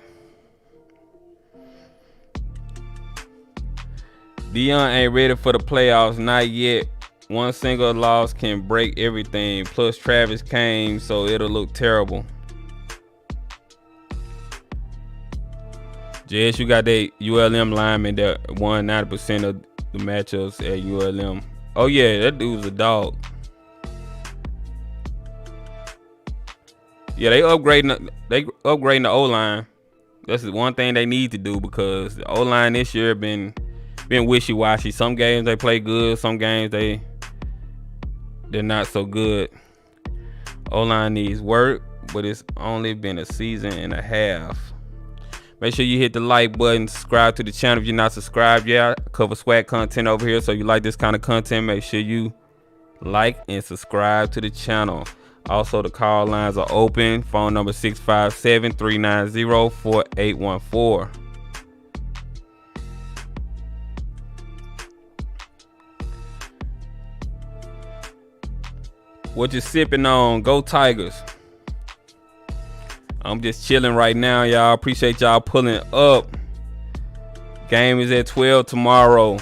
Dion ain't ready for the playoffs, not yet. One single loss can break everything. Plus Travis came, so it'll look terrible. JSU got that ULM lineman that won 90% of the matchups at ULM. Oh yeah, that dude's a dog. Yeah, they upgrading the O-line. That's the one thing they need to do, because the O-line this year been wishy-washy. Some games they play good, some games they're not so good. O-line needs work, but it's only been a season and a half. Make sure you hit the like button, subscribe to the channel if you're not subscribed yet. I cover SWAC content over here, so if you like this kind of content, make sure you like and subscribe to the channel. Also, the call lines are open. Phone number 657-390-4814. What you sipping on? Go Tigers. I'm just chilling right now, y'all. Appreciate y'all pulling up. Game is at 12 tomorrow.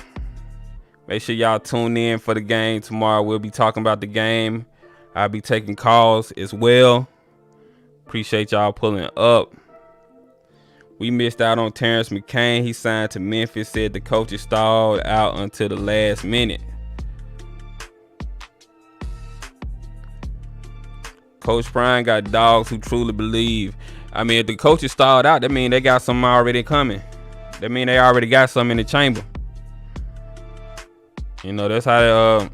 Make sure y'all tune in for the game tomorrow. We'll be talking about the game. I'll be taking calls as well. Appreciate y'all pulling up. We missed out on Terrence McCain. He signed to Memphis. Said the coaches stalled out until the last minute. Coach Prime got dogs who truly believe. I mean, if the coaches stalled out, that mean they got something already coming. That mean they already got something in the chamber. You know, that's how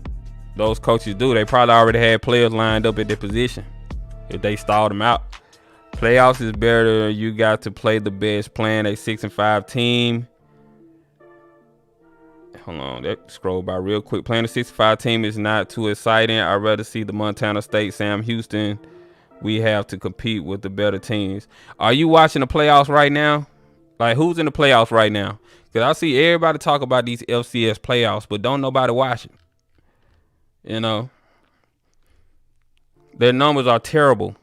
those coaches do. They probably already had players lined up at their position if they stalled them out. Playoffs is better. You got to play the best, playing a 6-5 team. Hold on, that scroll by real quick. Playing a 6-5 team is not too exciting. I'd rather see the Montana State, Sam Houston. We have to compete with the better teams. Are you watching the playoffs right now? Like, who's in the playoffs right now? Because I see everybody talk about these FCS playoffs, but don't nobody watch it. You know, their numbers are terrible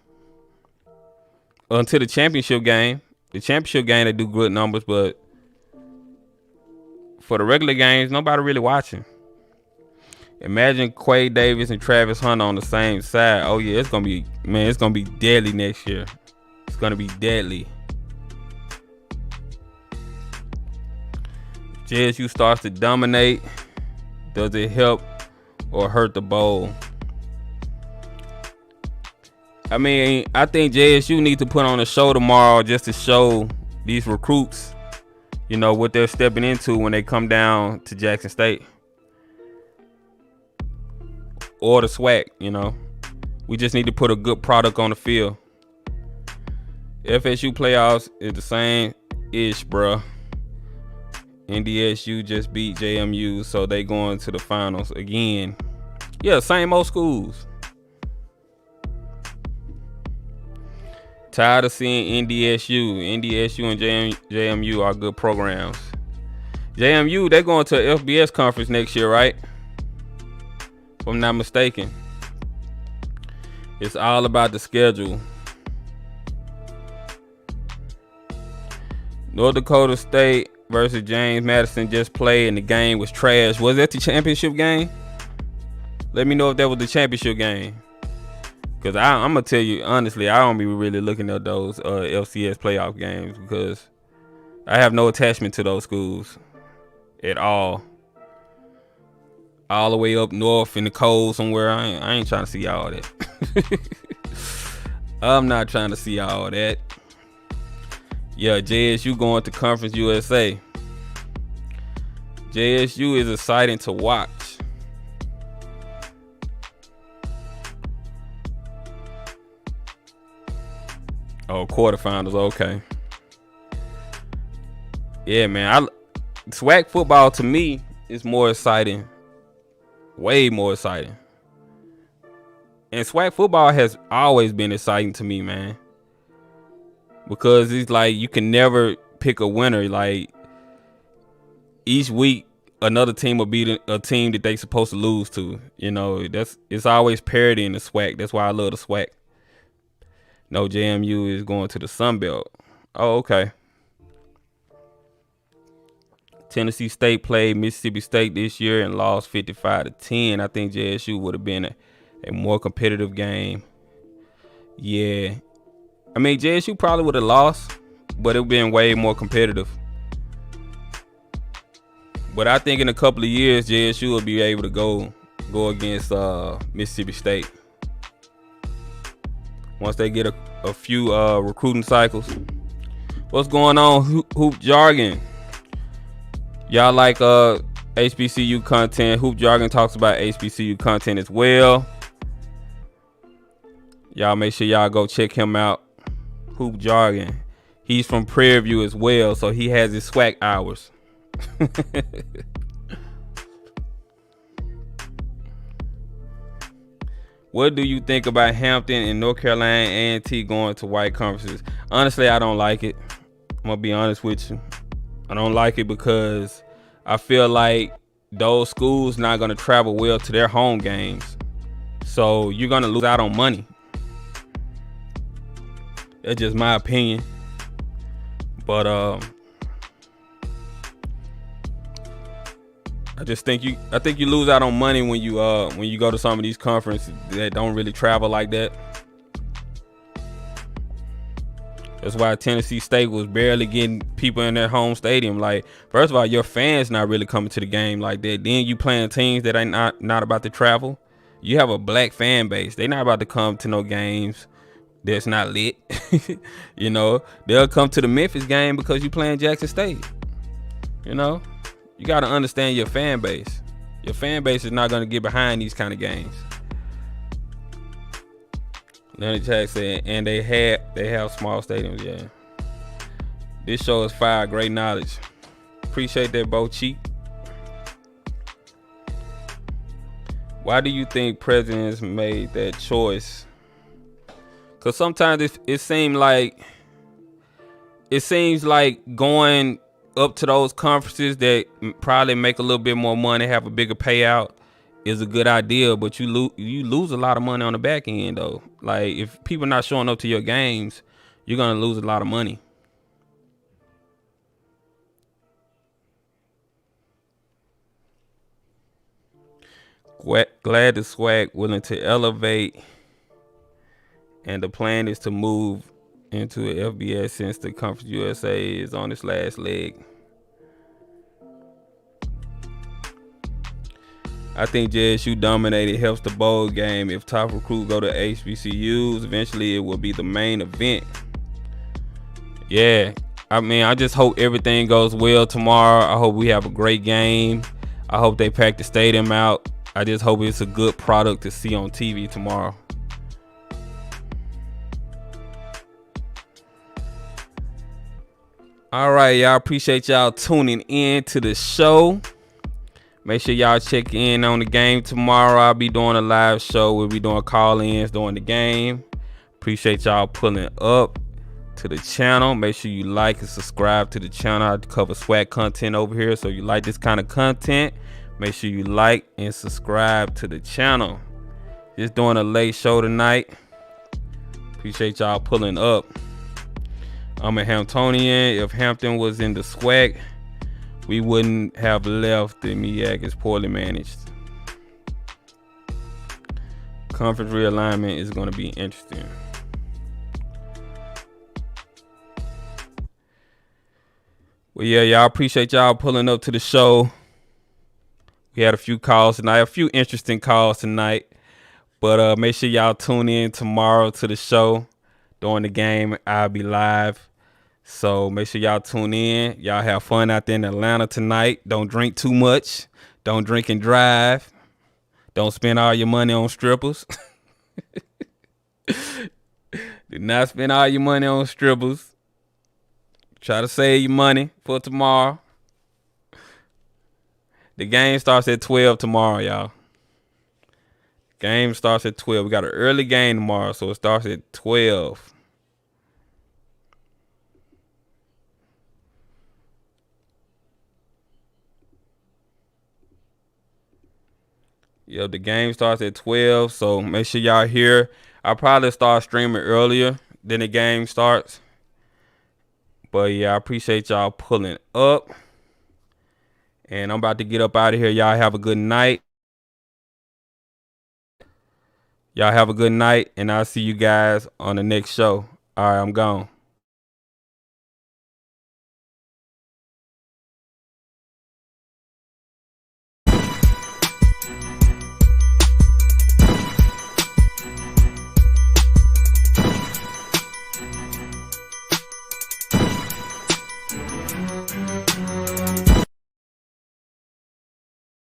until the championship game. The championship game, they do good numbers, but for the regular games, nobody really watching. Imagine Quay Davis and Travis Hunter on the same side. Oh yeah, it's gonna be deadly next year. It's gonna be deadly. JSU starts to dominate. Does it help or hurt the bowl? I mean, I think JSU needs to put on a show tomorrow just to show these recruits, you know, what they're stepping into when they come down to Jackson State. Or the SWAC, you know. We just need to put a good product on the field. FSU playoffs is the same-ish, bruh. NDSU just beat JMU, so they going to the finals again. Yeah, same old schools. Tired of seeing NDSU. NDSU and JMU are good programs. JMU, they're going to a FBS conference next year, right? If I'm not mistaken. It's all about the schedule. North Dakota State versus James Madison just played and the game was trash. Was that the championship game? Let me know if that was the championship game. Because I'm going to tell you, honestly, I don't be really looking at those LCS playoff games because I have no attachment to those schools at all. All the way up north in the cold somewhere, I ain't trying to see all that. I'm not trying to see all that. Yeah, JSU going to Conference USA. JSU is exciting to watch. Oh, quarterfinals, okay. Yeah, man. SWAC football to me is more exciting. Way more exciting. And SWAC football has always been exciting to me, man. Because it's like you can never pick a winner. Like each week, another team will beat a team that they supposed to lose to. You know, it's always parity in the SWAC. That's why I love the SWAC. No, JMU is going to the Sun Belt. Oh, okay. Tennessee State played Mississippi State this year and lost 55-10. I think JSU would have been a more competitive game. Yeah. I mean, JSU probably would have lost, but it would have been way more competitive. But I think in a couple of years, JSU will be able to go against Mississippi State. Once they get a few recruiting cycles. What's going on, Hoop Jargon? Y'all like HBCU content? Hoop Jargon talks about HBCU content as well. Y'all make sure y'all go check him out. Hoop Jargon. He's from Prairie View as well, so he has his SWAC hours. What do you think about Hampton and North Carolina A&T going to white conferences? Honestly, I don't like it. I'm going to be honest with you. I don't like it because I feel like those schools not going to travel well to their home games. So you're going to lose out on money. That's just my opinion. But I think you lose out on money when you go to some of these conferences that don't really travel like that. That's why Tennessee State was barely getting people in their home stadium. Like, first of all, your fans not really coming to the game like that. Then you playing teams that ain't not about to travel. You have a black fan base. They not about to come to no games that's not lit. You know, they'll come to the Memphis game because you playing Jackson State. You know, you got to understand your fan base. Your fan base is not going to get behind these kind of games. Leonard Jack said, and they have small stadiums, yeah. This show is fire, great knowledge. Appreciate that, Bo Cheek. Why do you think presidents made that choice? Because sometimes it seemed like it seems like going up to those conferences that probably make a little bit more money, have a bigger payout, is a good idea. But you lose a lot of money on the back end though. Like if people not showing up to your games, you're gonna lose a lot of money. Glad the SWAC willing to elevate, and the plan is to move into a FBS since the Conference USA is on its last leg. I think JSU dominated helps the bowl game. If top recruits go to HBCUs, eventually it will be the main event. Yeah, I mean, I just hope everything goes well tomorrow. I hope we have a great game. I hope they pack the stadium out. I just hope it's a good product to see on TV tomorrow. All right, y'all. Appreciate y'all tuning in to the show. Make sure y'all check in on the game tomorrow. I'll be doing a live show. We'll be doing call-ins during the game. Appreciate y'all pulling up to the channel. Make sure you like and subscribe to the channel. I cover SWAC content over here. So if you like this kind of content, make sure you like and subscribe to the channel. Just doing a late show tonight. Appreciate y'all pulling up. I'm a Hamptonian. If Hampton was in the SWAC, we wouldn't have left. The MEAC is poorly managed. Conference realignment is going to be interesting. Well, yeah, y'all, appreciate y'all pulling up to the show. We had a few calls tonight, a few interesting calls tonight. But make sure y'all tune in tomorrow to the show. During the game, I'll be live. So make sure y'all tune in. Y'all have fun out there in Atlanta tonight. Don't drink too much. Don't drink and drive. Don't spend all your money on strippers. Do not spend all your money on strippers. Try to save your money for tomorrow. The game starts at 12 tomorrow, y'all. Game starts at 12. We got an early game tomorrow, so it starts at 12. Yep, the game starts at 12, so make sure y'all here. I'll probably start streaming earlier than the game starts. But yeah, I appreciate y'all pulling up. And I'm about to get up out of here. Y'all have a good night. Y'all have a good night, and I'll see you guys on the next show. All right, I'm gone.